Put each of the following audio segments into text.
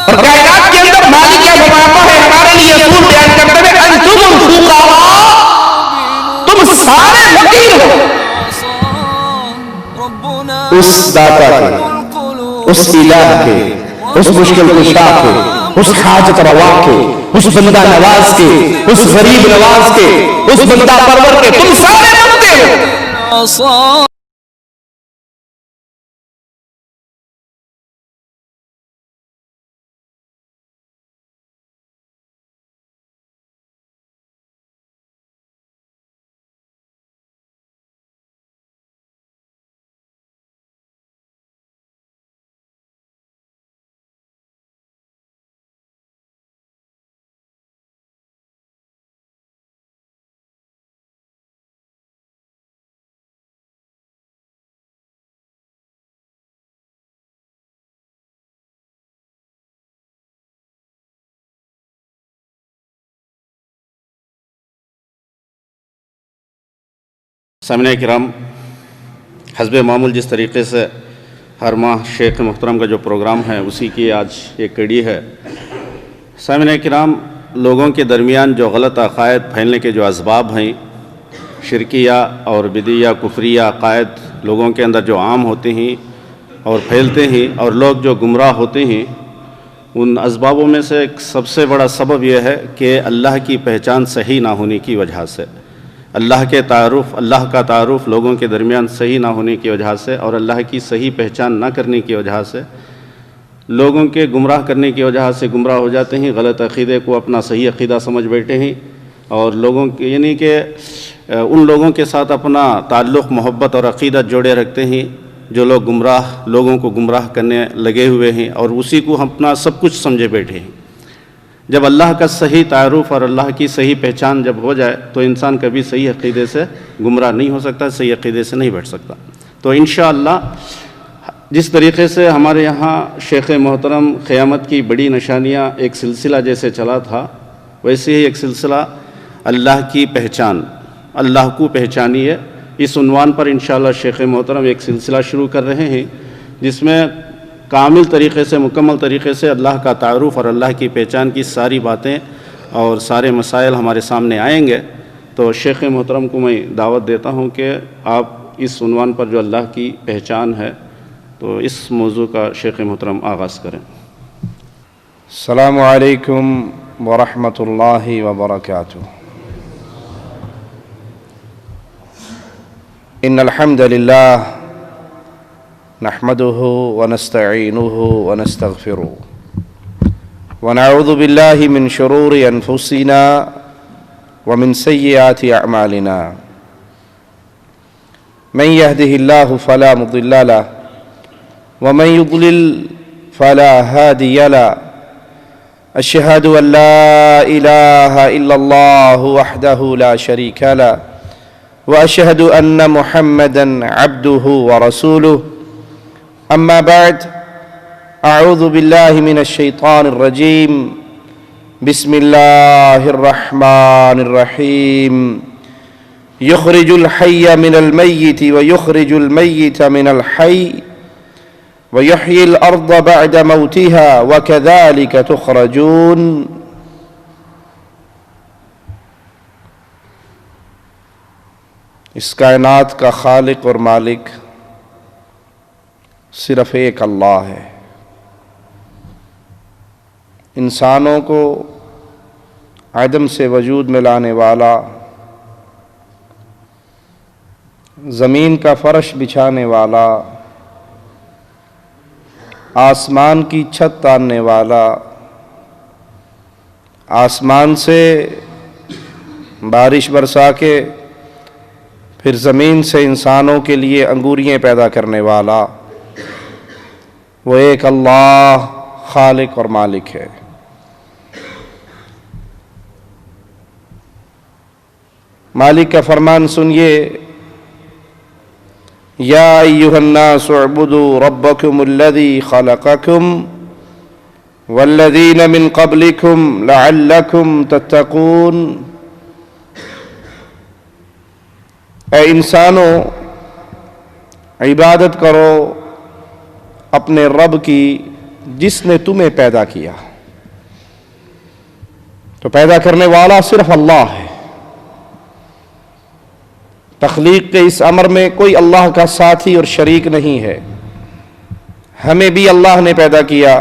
اور کائنات کے اندر مالک کیا فرماتا ہے ہمارے لیے اصول بیان کرتے ہوئے انتم الفقراء، تم سارے فقیر ہو اس داتا کے، اس الہ کے، اس مشکل کشا کے، اس حاجت روا کے، اس بندہ نواز کے، اس غریب نواز کے، اس بندہ پرور کے، تم سارے بندے ہو۔ سامعین کرام، حسب معمول جس طریقے سے ہر ماہ شیخ محترم کا جو پروگرام ہے اسی کی آج ایک کڑی ہے۔ سامعین کرام، لوگوں کے درمیان جو غلط عقائد پھیلنے کے جو اسباب ہیں، شرکیہ اور بدعیہ کفریہ عقائد لوگوں کے اندر جو عام ہوتے ہیں اور پھیلتے ہیں اور لوگ جو گمراہ ہوتے ہیں، ان اسبابوں میں سے ایک سب سے بڑا سبب یہ ہے کہ اللہ کی پہچان صحیح نہ ہونے کی وجہ سے، اللہ کا تعارف لوگوں کے درمیان صحیح نہ ہونے کی وجہ سے اور اللہ کی صحیح پہچان نہ کرنے کی وجہ سے لوگوں کے گمراہ کرنے کی وجہ سے گمراہ ہو جاتے ہیں، غلط عقیدے کو اپنا صحیح عقیدہ سمجھ بیٹھے ہیں اور لوگوں کے یعنی کہ ان لوگوں کے ساتھ اپنا تعلق محبت اور عقیدت جوڑے رکھتے ہیں جو لوگ لوگوں کو گمراہ کرنے لگے ہوئے ہیں اور اسی کو اپنا سب کچھ سمجھے بیٹھے ہیں۔ جب اللہ کا صحیح تعارف اور اللہ کی صحیح پہچان جب ہو جائے تو انسان کبھی صحیح عقیدے سے گمراہ نہیں ہو سکتا، صحیح عقیدے سے نہیں بیٹھ سکتا۔ تو انشاءاللہ جس طریقے سے ہمارے یہاں شیخ محترم قیامت کی بڑی نشانیاں ایک سلسلہ جیسے چلا تھا، ویسے ہی ایک سلسلہ اللہ کی پہچان، اللہ کو پہچانیے، اس عنوان پر انشاءاللہ شیخ محترم ایک سلسلہ شروع کر رہے ہیں جس میں کامل طریقے سے، مکمل طریقے سے اللہ کا تعارف اور اللہ کی پہچان کی ساری باتیں اور سارے مسائل ہمارے سامنے آئیں گے۔ تو شیخ محترم کو میں دعوت دیتا ہوں کہ آپ اس عنوان پر جو اللہ کی پہچان ہے تو اس موضوع کا شیخ محترم آغاز کریں۔ السلام علیکم ورحمۃ اللہ وبرکاتہ۔ ان الحمد للہ نحمده ونستعینه ونستغفره ونعوذ باللہ من شرور انفسنا ومن سیئات اعمالنا، من يهده الله فلا مضل له ومن يضلل فلا هادي له، اشهد ان لا اله الا الله وحده لا شريك له واشهد ان محمدا عبده ورسوله، اما بعد، اعوذ باللہ من الشیطان الرجیم، بسم اللہ الرحمن الرحیم، یخرج الحی من المیت ویخرج المیت من الحی ویحیی الارض بعد موتها وکذالک تخرجون۔ اس کائنات کا خالق اور مالک صرف ایک اللہ ہے۔ انسانوں کو عدم سے وجود میں لانے والا، زمین کا فرش بچھانے والا، آسمان کی چھت تاننے والا، آسمان سے بارش برسا کے پھر زمین سے انسانوں کے لیے انگوریاں پیدا کرنے والا، وہ ایک اللہ خالق اور مالک ہے۔ مالک کا فرمان سنیے، یا ایھا الناس اعبدوا ربکم الذی خلقکم والذین من قبلکم لعلکم تتقون۔ اے انسانوں، عبادت کرو اپنے رب کی جس نے تمہیں پیدا کیا. تو پیدا کرنے والا صرف اللہ ہے. تخلیق کے اس امر میں کوئی اللہ کا ساتھی اور شریک نہیں ہے. ہمیں بھی اللہ نے پیدا کیا،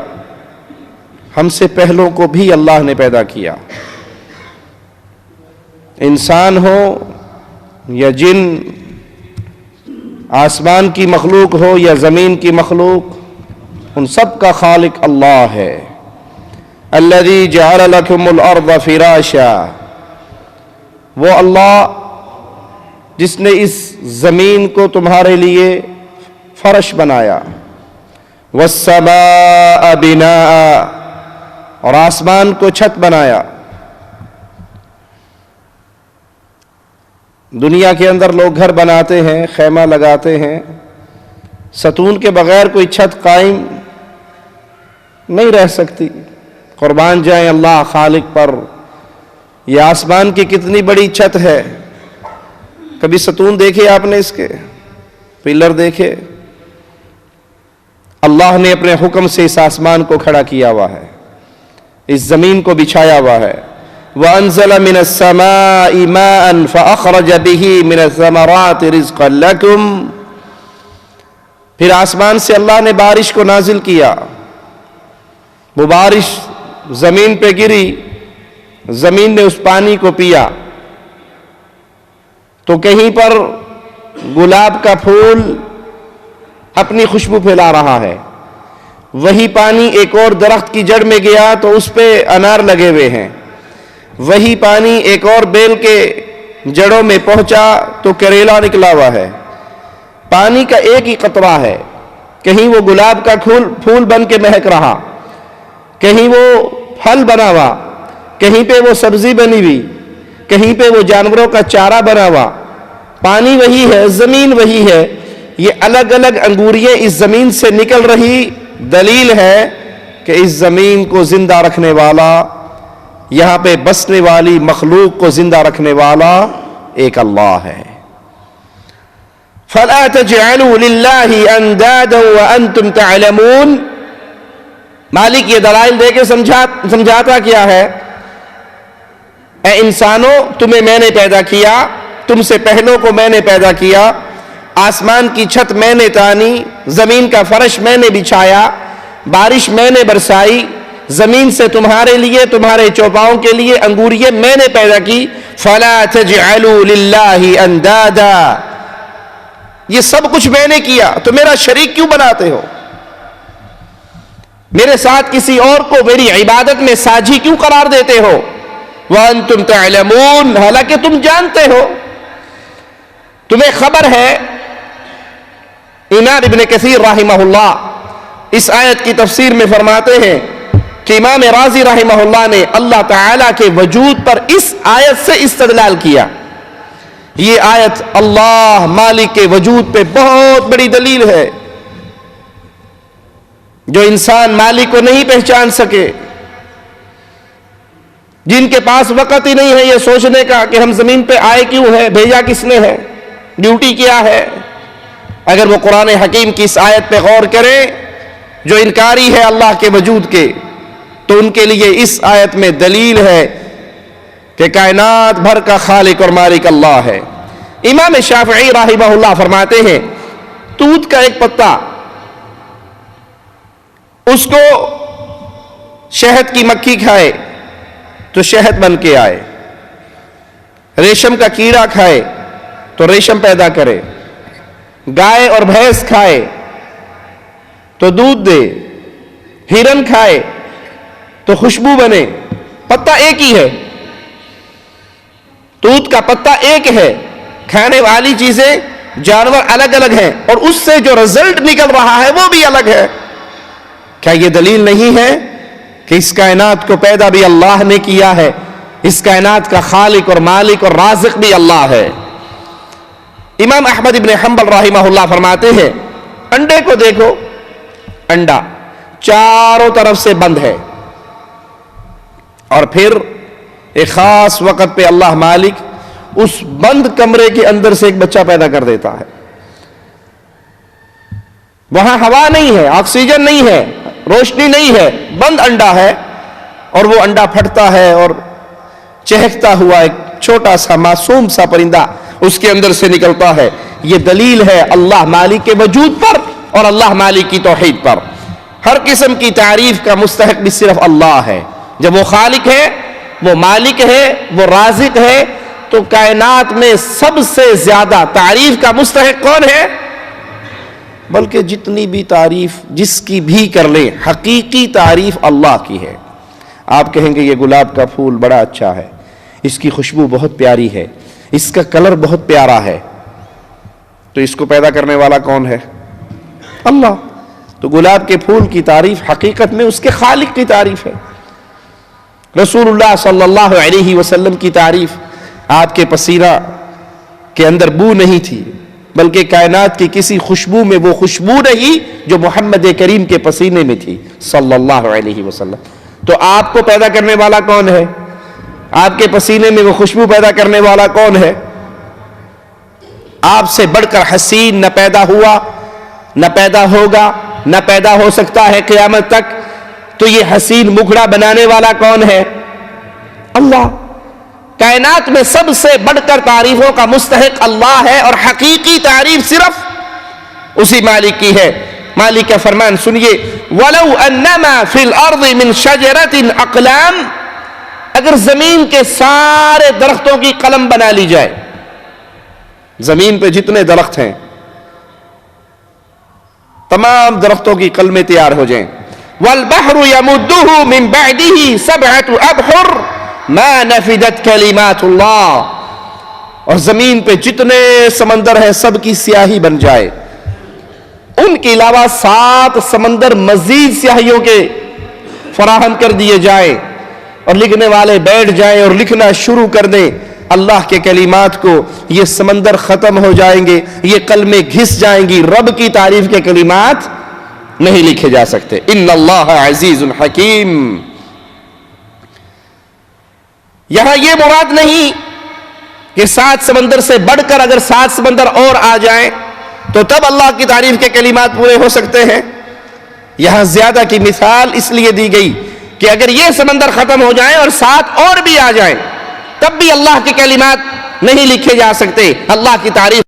ہم سے پہلوں کو بھی اللہ نے پیدا کیا. انسان ہو یا جن، آسمان کی مخلوق ہو یا زمین کی مخلوق، ان سب کا خالق اللہ ہے. الذی جعل لکم الارض فراشا، وہ اللہ جس نے اس زمین کو تمہارے لیے فرش بنایا. والسماء بناء، اور آسمان کو چھت بنایا. دنیا کے اندر لوگ گھر بناتے ہیں، خیمہ لگاتے ہیں، ستون کے بغیر کوئی چھت قائم نہیں رہ سکتی. قربان جائیں اللہ خالق پر. یہ آسمان کی کتنی بڑی چھت ہے. کبھی ستون دیکھے آپ نے اس کے؟ پلر دیکھے؟ اللہ نے اپنے حکم سے اس آسمان کو کھڑا کیا ہوا ہے، اس زمین کو بچھایا ہوا ہے. وَأَنزَلَ مِنَ السَّمَاءِ مَاءً فَأَخْرَجَ بِهِ مِنَ الثَّمَرَاتِ رِزْقًا لَكُمْ. پھر آسمان سے اللہ نے بارش کو نازل کیا. وہ بارش زمین پہ گری، زمین نے اس پانی کو پیا. تو کہیں پر گلاب کا پھول اپنی خوشبو پھیلا رہا ہے، وہی پانی ایک اور درخت کی جڑ میں گیا تو اس پہ انار لگے ہوئے ہیں. وہی پانی ایک اور بیل کے جڑوں میں پہنچا تو کریلا نکلا ہوا ہے. پانی کا ایک ہی قطرہ ہے. کہیں وہ گلاب کا پھول بن کے مہک رہا، کہیں وہ پھل بنا ہوا، کہیں پہ وہ سبزی بنی ہوئی، کہیں پہ وہ جانوروں کا چارہ بنا ہوا. پانی وہی ہے، زمین وہی ہے. یہ الگ الگ انگوریاں اس زمین سے نکل رہی دلیل ہے کہ اس زمین کو زندہ رکھنے والا، یہاں پہ بسنے والی مخلوق کو زندہ رکھنے والا ایک اللہ ہے. فَلَا تَجْعَلُوا لِلَّهِ أَنْدَادًا وَأَنْتُمْ تَعْلَمُونَ. مالک یہ دلائل دے کے سمجھاتا کیا ہے؟ اے انسانوں، تمہیں میں نے پیدا کیا، تم سے پہلوں کو میں نے پیدا کیا. آسمان کی چھت میں نے تانی، زمین کا فرش میں نے بچھایا، بارش میں نے برسائی، زمین سے تمہارے لیے، تمہارے چوپاؤں کے لیے انگوریاں میں نے پیدا کی. فَلَا تَجْعَلُوا لِلَّهِ أَنْدَادًا. یہ سب کچھ میں نے کیا تو میرا شریک کیوں بناتے ہو؟ میرے ساتھ کسی اور کو میری عبادت میں ساجی کیوں قرار دیتے ہو؟ وَأَنْتُمْ تَعْلَمُونَ، حالانکہ تم جانتے ہو، تمہیں خبر ہے. امام ابن کثیر رحمہ اللہ اس آیت کی تفسیر میں فرماتے ہیں کہ امام رازی رحمہ اللہ نے اللہ تعالیٰ کے وجود پر اس آیت سے استدلال کیا. یہ آیت اللہ مالک کے وجود پہ بہت بڑی دلیل ہے. جو انسان مالک کو نہیں پہچان سکے، جن کے پاس وقت ہی نہیں ہے یہ سوچنے کا کہ ہم زمین پہ آئے کیوں ہیں، بھیجا کس نے ہے، ڈیوٹی کیا ہے، اگر وہ قرآن حکیم کی اس آیت پہ غور کریں جو انکاری ہے اللہ کے وجود کے، تو ان کے لیے اس آیت میں دلیل ہے کہ کائنات بھر کا خالق اور مالک اللہ ہے. امام شافعی رحمہ اللہ فرماتے ہیں توت کا ایک پتا، اس کو شہد کی مکھی کھائے تو شہد بن کے آئے، ریشم کا کیڑا کھائے تو ریشم پیدا کرے، گائے اور بھینس کھائے تو دودھ دے، ہرن کھائے تو خوشبو بنے. پتا ایک ہی ہے، توت کا پتا ایک ہے، کھانے والی چیزیں جانور الگ الگ ہیں اور اس سے جو رزلٹ نکل رہا ہے وہ بھی الگ ہے. کیا یہ دلیل نہیں ہے کہ اس کائنات کو پیدا بھی اللہ نے کیا ہے، اس کائنات کا خالق اور مالک اور رازق بھی اللہ ہے. امام احمد ابن حنبل رحمہ اللہ فرماتے ہیں انڈے کو دیکھو، انڈا چاروں طرف سے بند ہے اور پھر ایک خاص وقت پہ اللہ مالک اس بند کمرے کے اندر سے ایک بچہ پیدا کر دیتا ہے. وہاں ہوا نہیں ہے، آکسیجن نہیں ہے، روشنی نہیں ہے، بند انڈا ہے، اور وہ انڈا پھٹتا ہے اور چہکتا ہوا ایک چھوٹا سا معصوم سا پرندہ اس کے اندر سے نکلتا ہے. یہ دلیل ہے اللہ مالک کے وجود پر اور اللہ مالک کی توحید پر. ہر قسم کی تعریف کا مستحق بھی صرف اللہ ہے. جب وہ خالق ہے، وہ مالک ہے، وہ رازق ہے، تو کائنات میں سب سے زیادہ تعریف کا مستحق کون ہے؟ بلکہ جتنی بھی تعریف جس کی بھی کر لیں، حقیقی تعریف اللہ کی ہے. آپ کہیں گے یہ گلاب کا پھول بڑا اچھا ہے، اس کی خوشبو بہت پیاری ہے، اس کا کلر بہت پیارا ہے، تو اس کو پیدا کرنے والا کون ہے؟ اللہ. تو گلاب کے پھول کی تعریف حقیقت میں اس کے خالق کی تعریف ہے. رسول اللہ صلی اللہ علیہ وسلم کی تعریف، آپ کے پسینہ کے اندر بو نہیں تھی، بلکہ کائنات کی کسی خوشبو میں وہ خوشبو نہیں جو محمد کریم کے پسینے میں تھی صلی اللہ علیہ وسلم. تو آپ کو پیدا کرنے والا کون ہے؟ آپ کے پسینے میں وہ خوشبو پیدا کرنے والا کون ہے؟ آپ سے بڑھ کر حسین نہ پیدا ہوا، نہ پیدا ہوگا، نہ پیدا ہو سکتا ہے قیامت تک. تو یہ حسین مکھڑا بنانے والا کون ہے؟ اللہ. کائنات میں سب سے بڑھ کر تعریفوں کا مستحق اللہ ہے، اور حقیقی تعریف صرف اسی مالک کی ہے. مالک کا فرمان سنیے، وَلَوْ أَنَّمَا فِي الْأَرْضِ مِنْ شَجَرَةٍ أَقْلَامٍ، اگر زمین کے سارے درختوں کی قلم بنا لی جائے، زمین پہ جتنے درخت ہیں تمام درختوں کی قلمیں تیار ہو جائیں. وَالْبَحْرُ يَمُدُّهُ مِنْ بَعْدِهِ سَبْعَةُ أَبْحُرٍ مَا نَفِدَتْ كَلِمَاتُ اللَّهِ، اور زمین پہ جتنے سمندر ہیں سب کی سیاہی بن جائے، ان کے علاوہ 7 سمندر مزید سیاہیوں کے فراہم کر دیے جائیں، اور لکھنے والے بیٹھ جائیں اور لکھنا شروع کر دیں اللہ کے کلمات کو، یہ سمندر ختم ہو جائیں گے، یہ قلمیں گھس جائیں گی، رب کی تعریف کے کلمات نہیں لکھے جا سکتے. ان اللہ عزیز حکیم. یہاں یہ مراد نہیں کہ 7 سمندر سے بڑھ کر اگر 7 سمندر اور آ جائیں تو تب اللہ کی تعریف کے کلمات پورے ہو سکتے ہیں. یہاں زیادہ کی مثال اس لیے دی گئی کہ اگر یہ سمندر ختم ہو جائیں اور 7 اور بھی آ جائیں تب بھی اللہ کے کلمات نہیں لکھے جا سکتے. اللہ کی تعریف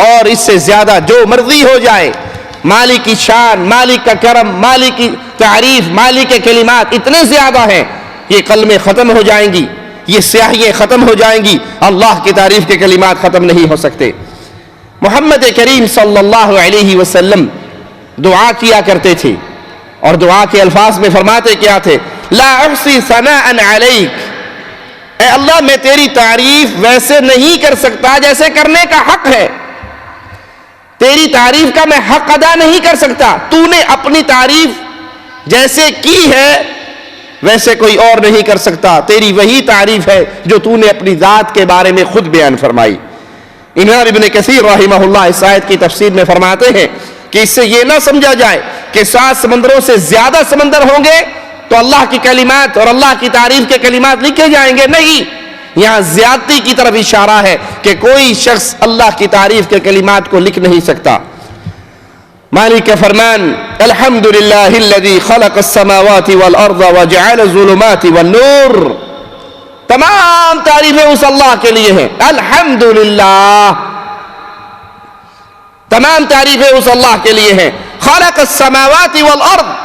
اور اس سے زیادہ جو مرضی ہو جائے، مالک کی شان، مالک کا کرم، مالک کی تعریف، مالک کے کلمات اتنے زیادہ ہیں، یہ قلمیں ختم ہو جائیں گی، یہ سیاہیاں ختم ہو جائیں گی، اللہ کی تعریف کے کلمات ختم نہیں ہو سکتے. محمد کریم صلی اللہ علیہ وسلم دعا کیا کرتے تھے، اور دعا کے الفاظ میں فرماتے کیا تھے؟ لا احصی ثناء علیک، اے اللہ میں تیری تعریف ویسے نہیں کر سکتا جیسے کرنے کا حق ہے، تیری تعریف کا میں حق ادا نہیں کر سکتا. تو نے اپنی تعریف جیسے کی ہے ویسے کوئی اور نہیں کر سکتا. تیری وہی تعریف ہے جو تو نے اپنی ذات کے بارے میں خود بیان فرمائی. امام ابن کثیر رحمہ اللہ اس آیت کی تفسیر میں فرماتے ہیں کہ اس سے یہ نہ سمجھا جائے کہ 7 سمندروں سے زیادہ سمندر ہوں گے تو اللہ کی کلمات اور اللہ کی تعریف کے کلمات لکھے جائیں گے. نہیں، یہاں زیادتی کی طرف اشارہ ہے کہ کوئی شخص اللہ کی تعریف کے کلمات کو لکھ نہیں سکتا. مالک کا فرمان، الحمدللہ الذی خلق السماوات والارض وجعل الظلمات والنور، تمام تعریفیں اس اللہ کے لیے ہیں. الحمدللہ، تمام تعریفیں اس اللہ کے لیے ہیں. خلق السماوات والارض،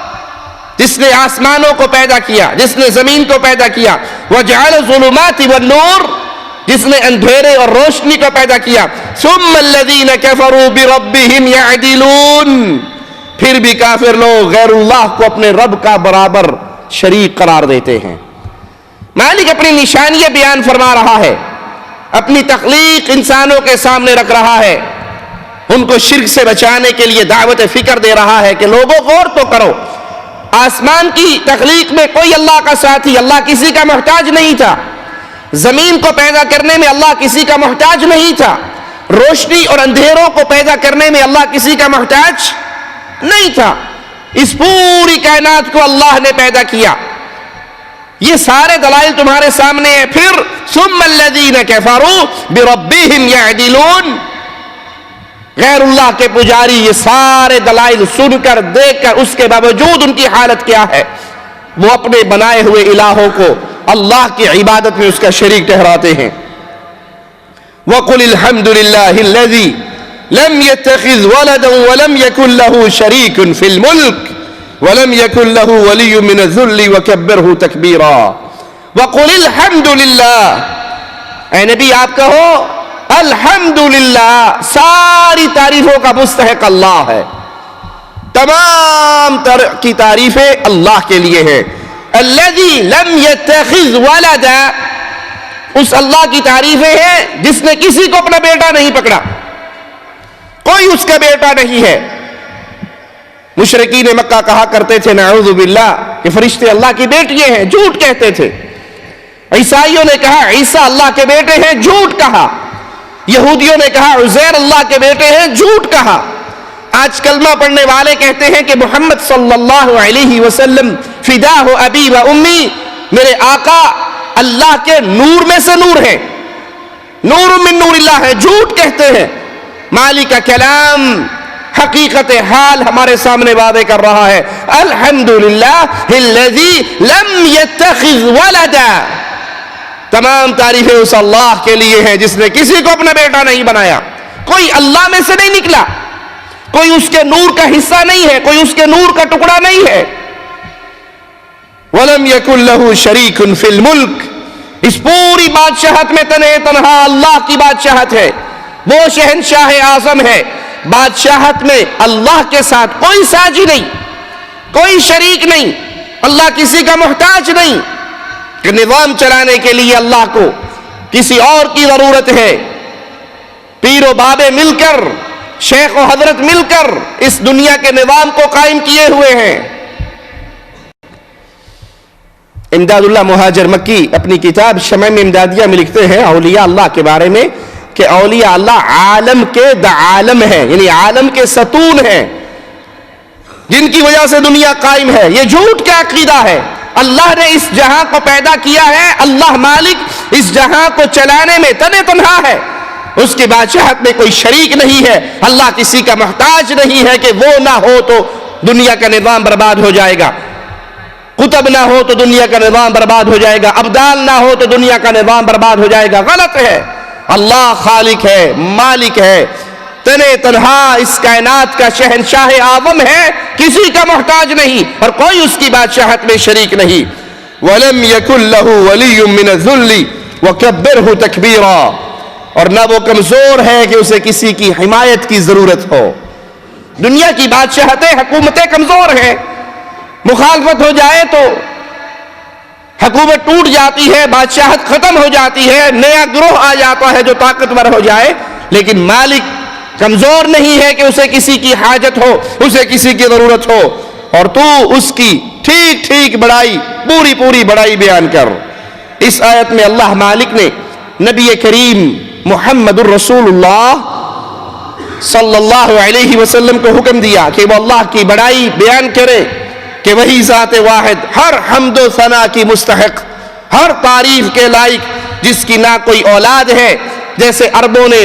جس نے آسمانوں کو پیدا کیا، جس نے زمین کو پیدا کیا. وجعل الظلمات والنور، جس نے اندھیرے اور روشنی کو پیدا کیا. ثم الذین کفروا بربہم یعدلون، پھر بھی کافر لوگ غیر اللہ کو اپنے رب کا برابر شریک قرار دیتے ہیں. مالک اپنی نشانیاں بیان فرما رہا ہے، اپنی تخلیق انسانوں کے سامنے رکھ رہا ہے، ان کو شرک سے بچانے کے لیے دعوت فکر دے رہا ہے کہ لوگوں غور تو کرو، آسمان کی تخلیق میں کوئی اللہ کا ساتھی، اللہ کسی کا محتاج نہیں تھا. زمین کو پیدا کرنے میں اللہ کسی کا محتاج نہیں تھا. روشنی اور اندھیروں کو پیدا کرنے میں اللہ کسی کا محتاج نہیں تھا. اس پوری کائنات کو اللہ نے پیدا کیا. یہ سارے دلائل تمہارے سامنے ہیں. پھر ثم الذین کفروا بربہم یعدلون، غیر اللہ کے پجاری یہ سارے دلائل سن کر دیکھ کر اس کے باوجود ان کی حالت کیا ہے؟ وہ اپنے بنائے ہوئے الہوں کو اللہ کی عبادت میں اس کا شریک ٹھہراتے ہیں۔ وَقُلِ الْحَمْدُ لِلَّهِ الَّذِي لَمْ يَتَّخِذْ وَلَدًا وَلَمْ يَكُنْ لَهُ شَرِيكٌ فِي الْمُلْكِ وَلَمْ يَكُنْ لَهُ وَلِيٌّ مِّنَ الذُّلِّ وَكَبِّرْهُ تَكْبِيرًا۔ وَقُلِ الْحَمْدُ لِلَّهِ، اے نبی آپ کہو الحمدللہ، ساری تعریفوں کا مستحق اللہ ہے، تمام کی تعریفیں اللہ کے لیے ہیں۔ الذی لم یتخذ ولدا، اس اللہ کی تعریفیں ہیں جس نے کسی کو اپنا بیٹا نہیں پکڑا، کوئی اس کا بیٹا نہیں ہے۔ مشرکین مکہ کہا کرتے تھے نعوذ باللہ کہ فرشتے اللہ کی بیٹیاں ہیں، جھوٹ کہتے تھے۔ عیسائیوں نے کہا عیسیٰ اللہ کے بیٹے ہیں، جھوٹ کہا۔ یہودیوں نے کہا عزیر اللہ کے بیٹے ہیں، جھوٹ کہا۔ آج کلمہ پڑھنے والے کہتے ہیں کہ محمد صلی اللہ علیہ وسلم فداہ ابی و امی، میرے آقا اللہ کے نور میں سے نور ہے، نور من نور اللہ ہے، جھوٹ کہتے ہیں۔ مالک کا کلام حقیقت حال ہمارے سامنے وعدے کر رہا ہے، الحمدللہ الذی لم یتخذ ولدا، تمام تعریفیں اس اللہ کے لیے ہیں جس نے کسی کو اپنا بیٹا نہیں بنایا، کوئی اللہ میں سے نہیں نکلا، کوئی اس کے نور کا حصہ نہیں ہے، کوئی اس کے نور کا ٹکڑا نہیں ہے۔ وَلَمْ يَكُنْ لَهُ شَرِيكٌ فِي الْمُلْكِ، اس پوری بادشاہت میں تنہا اللہ کی بادشاہت ہے، وہ شہنشاہ اعظم ہے۔ بادشاہت میں اللہ کے ساتھ کوئی ساجی نہیں، کوئی شریک نہیں، اللہ کسی کا محتاج نہیں کہ نظام چلانے کے لیے اللہ کو کسی اور کی ضرورت ہے۔ پیر و بابے مل کر، شیخ و حضرت مل کر اس دنیا کے نظام کو قائم کیے ہوئے ہیں۔ امداد اللہ مہاجر مکی اپنی کتاب شمائم امدادیہ میں لکھتے ہیں اولیاء اللہ کے بارے میں کہ اولیاء اللہ عالم کے دعالم ہیں، یعنی عالم کے ستون ہیں جن کی وجہ سے دنیا قائم ہے۔ یہ جھوٹ کا عقیدہ ہے۔ اللہ نے اس جہاں کو پیدا کیا ہے، اللہ مالک اس جہاں کو چلانے میں تنہا ہے، اس کی بادشاہت میں کوئی شریک نہیں ہے۔ اللہ کسی کا محتاج نہیں ہے کہ وہ نہ ہو تو دنیا کا نظام برباد ہو جائے گا، قطب نہ ہو تو دنیا کا نظام برباد ہو جائے گا، ابدال نہ ہو تو دنیا کا نظام برباد ہو جائے گا۔ غلط ہے۔ اللہ خالق ہے، مالک ہے، تنہا اس کائنات کا شہنشاہ اعظم ہے، کسی کا محتاج نہیں اور کوئی اس کی بادشاہت میں شریک نہیں۔ وَلَمْ يَكُنْ لَهُ وَلِيٌّ مِّنَ الذُّلِّ وَكَبِّرْهُ تَكْبِيرًا، اور نہ وہ کمزور ہے کہ اسے کسی کی حمایت کی ضرورت ہو۔ دنیا کی بادشاہتیں، حکومتیں کمزور ہیں، مخالفت ہو جائے تو حکومت ٹوٹ جاتی ہے، بادشاہت ختم ہو جاتی ہے، نیا گروہ آ جاتا ہے جو طاقتور ہو جائے، لیکن مالک کمزور نہیں ہے کہ اسے کسی کی حاجت ہو، اسے کسی کی ضرورت ہو، اور تو اس کی ٹھیک بڑائی، پوری بڑائی بیان کر۔ اس آیت میں اللہ مالک نے نبی کریم محمد الرسول اللہ صلی اللہ علیہ وسلم کو حکم دیا کہ وہ اللہ کی بڑائی بیان کرے کہ وہی ذات واحد ہر حمد و ثنا کی مستحق، ہر تعریف کے لائق، جس کی نہ کوئی اولاد ہے، جیسے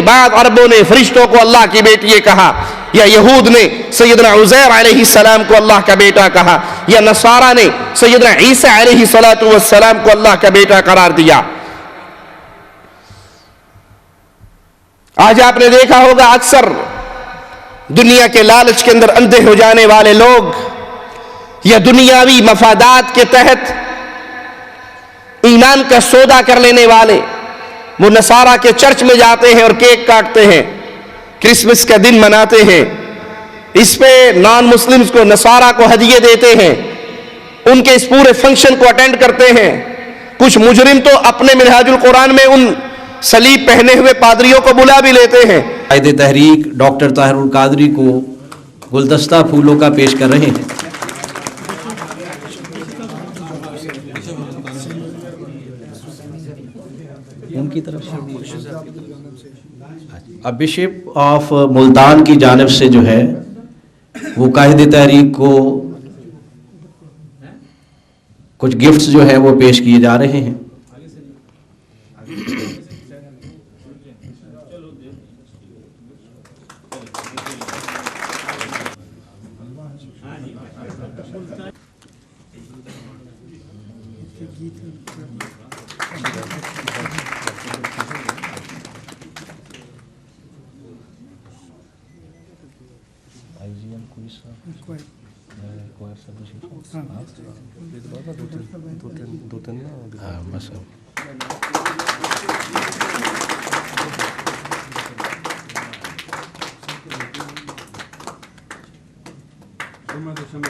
بعض عربوں نے فرشتوں کو اللہ کی بیٹی کہا، یا یہود نے سیدنا عزیر علیہ السلام کو اللہ کا بیٹا کہا، یا نصارہ نے سیدنا عیسیٰ علیہ السلام کو اللہ کا بیٹا قرار دیا۔ آج آپ نے دیکھا ہوگا اکثر دنیا کے لالچ کے اندر اندھے ہو جانے والے لوگ یا دنیاوی مفادات کے تحت ایمان کا سودا کر لینے والے، وہ نصارہ کے چرچ میں جاتے ہیں اور کیک کاٹتے ہیں، کرسمس کا دن مناتے ہیں، اس پہ نان مسلمز کو، نصارہ کو ہدیے دیتے ہیں، ان کے اس پورے فنکشن کو اٹینڈ کرتے ہیں۔ کچھ مجرم تو اپنے منہاج القرآن میں ان صلیب پہنے ہوئے پادریوں کو بلا بھی لیتے ہیں۔ قائد تحریک ڈاکٹر طاہر القادری کو گلدستہ پھولوں کا پیش کر رہے ہیں۔ ان کی طرف اب بشپ آف ملتان کی جانب سے جو ہے وہ قائد تحریک کو کچھ گفٹس جو ہے وہ پیش کیے جا رہے ہیں۔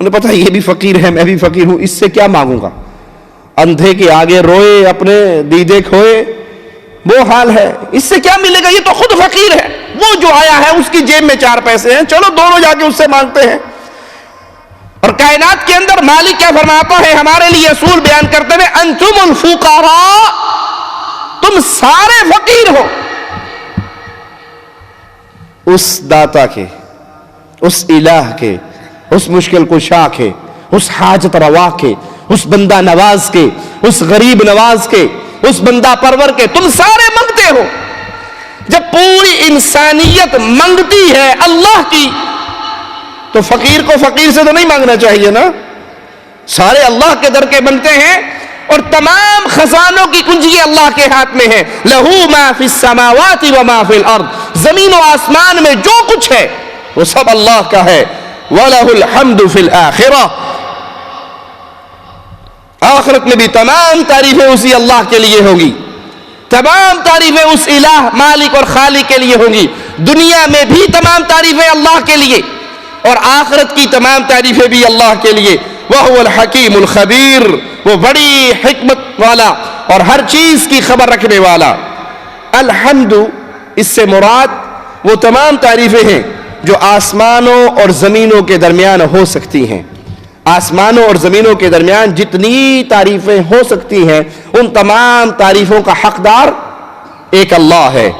انہیں پتا یہ بھی فقیر ہے میں بھی فقیر ہوں, اس سے کیا مانگوں گا. اندھے کے آگے روئے اپنے دیدے کھوئے, وہ حال ہے. اس سے کیا ملے گا, یہ تو خود فقیر ہے. وہ جو آیا ہے اس کی جیب میں 4 پیسے ہیں, چلو دونوں جا کے اس سے مانگتے ہیں. اور کائنات کے اندر مالک کیا فرماتا ہے ہمارے لیے اصول بیان کرتے ہوئے, انتم الفقراء, تم سارے فقیر ہو اس داتا کے, اس الہ کے, اس مشکل کشا کے, اس حاجت روا کے, اس بندہ نواز کے, اس غریب نواز کے, اس بندہ پرور کے. تم سارے مانگتے ہو. جب پوری انسانیت مانگتی ہے اللہ کی تو فقیر کو فقیر سے تو نہیں مانگنا چاہیے نا. سارے اللہ کے در کے مانگتے ہیں, اور تمام خزانوں کی کنجی اللہ کے ہاتھ میں ہے. لہو ما فی السماوات و ما فی الارض, زمین و آسمان میں جو کچھ ہے وہ سب اللہ کا ہے. وَلَهُ الْحَمْدُ فِي الْآخِرَةِ, آخرت میں بھی تمام تعریفیں اسی اللہ کے لیے ہوں گی, تمام تعریفیں اس الہ مالک اور خالق کے لیے ہوں گی. دنیا میں بھی تمام تعریفیں اللہ کے لیے, اور آخرت کی تمام تعریفیں بھی اللہ کے لیے. وَهُوَ الْحَكِيمُ الْخَبِيرُ, وہ بڑی حکمت والا اور ہر چیز کی خبر رکھنے والا. الحمد, اس سے مراد وہ تمام تعریفیں ہیں جو آسمانوں اور زمینوں کے درمیان ہو سکتی ہیں. آسمانوں اور زمینوں کے درمیان جتنی تعریفیں ہو سکتی ہیں ان تمام تعریفوں کا حقدار ایک اللہ ہے.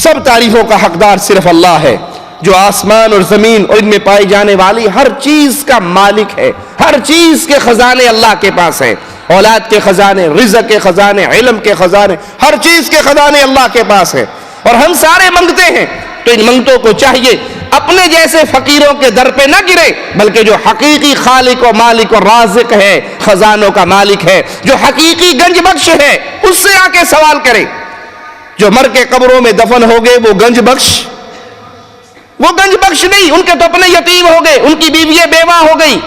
سب تعریفوں کا حقدار صرف اللہ ہے جو آسمان اور زمین اور ان میں پائی جانے والی ہر چیز کا مالک ہے. ہر چیز کے خزانے اللہ کے پاس ہیں, اولاد کے خزانے, رزق کے خزانے, علم کے خزانے, ہر چیز کے خزانے اللہ کے پاس ہیں. اور ہم سارے مانگتے ہیں تو ان منگتوں کو چاہیے اپنے جیسے فقیروں کے در پہ نہ گرے, بلکہ جو حقیقی خالق و مالک و رازق ہے, خزانوں کا مالک ہے, جو حقیقی گنج بخش ہے, اس سے آ کے سوال کرے. جو مر کے قبروں میں دفن ہو گئے وہ گنج بخش نہیں, ان کے تو اپنے یتیم ہو گئے, ان کی بیوییں بیوہ ہو گئی,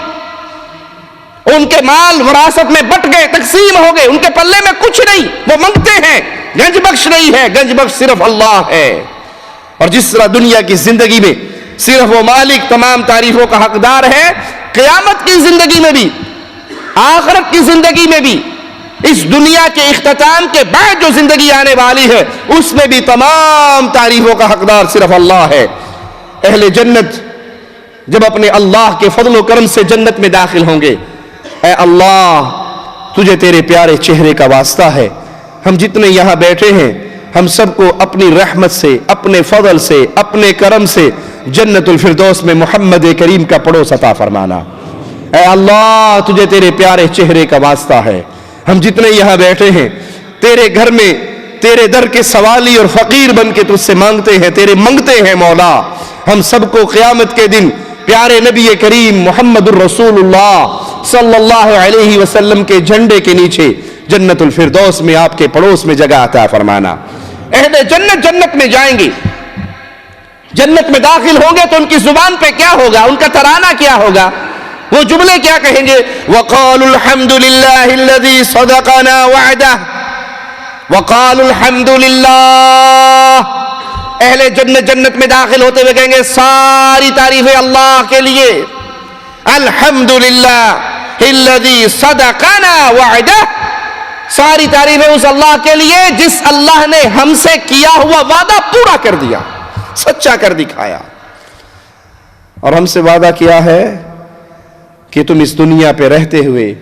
ان کے مال وراثت میں بٹ گئے, تقسیم ہو گئے, ان کے پلے میں کچھ نہیں, وہ مانگتے ہیں. گنج بخش نہیں ہے, گنج بخش صرف اللہ ہے. اور جس طرح دنیا کی زندگی میں صرف وہ مالک تمام تعریفوں کا حقدار ہے, قیامت کی زندگی میں بھی, آخرت کی زندگی میں بھی, اس دنیا کے اختتام کے بعد جو زندگی آنے والی ہے اس میں بھی تمام تعریفوں کا حقدار صرف اللہ ہے. اہل جنت جب اپنے اللہ کے فضل و کرم سے جنت میں داخل ہوں گے, اے اللہ تجھے تیرے پیارے چہرے کا واسطہ ہے, ہم جتنے یہاں بیٹھے ہیں ہم سب کو اپنی رحمت سے, اپنے فضل سے, اپنے کرم سے جنت الفردوس میں محمد کریم کا پڑوس عطا فرمانا. اے اللہ تجھے تیرے پیارے چہرے کا واسطہ ہے, ہم جتنے یہاں بیٹھے ہیں تیرے گھر میں تیرے در کے سوالی اور فقیر بن کے تجھ سے مانگتے ہیں, تیرے منگتے ہیں مولا. ہم سب کو قیامت کے دن پیارے نبی کریم محمد الرسول اللہ صلی اللہ علیہ وسلم کے جھنڈے کے نیچے جنت الفردوس میں آپ کے پڑوس میں جگہ عطا فرمانا. اہل جنت جنت میں جائیں گے, جنت میں داخل ہوں گے تو ان کی زبان پہ کیا ہوگا, ان کا ترانہ کیا ہوگا, وہ جملے کیا کہیں گے؟ وَقَالُوا الْحَمْدُ لِلَّهِ الَّذِي صَدَقَنَا وَعْدَهُ, وَقَالُوا الْحَمْدُ لِلَّهِ. اہل جنت جنت میں داخل ہوتے ہوئے کہیں گے ساری تعریفیں اللہ کے لیے, الحمدللہ الذی صدقنا وعدہ, ساری تعریفیں اس اللہ کے لیے جس اللہ نے ہم سے کیا ہوا وعدہ پورا کر دیا, سچا کر دکھایا. اور ہم سے وعدہ کیا ہے کہ تم اس دنیا پہ رہتے ہوئے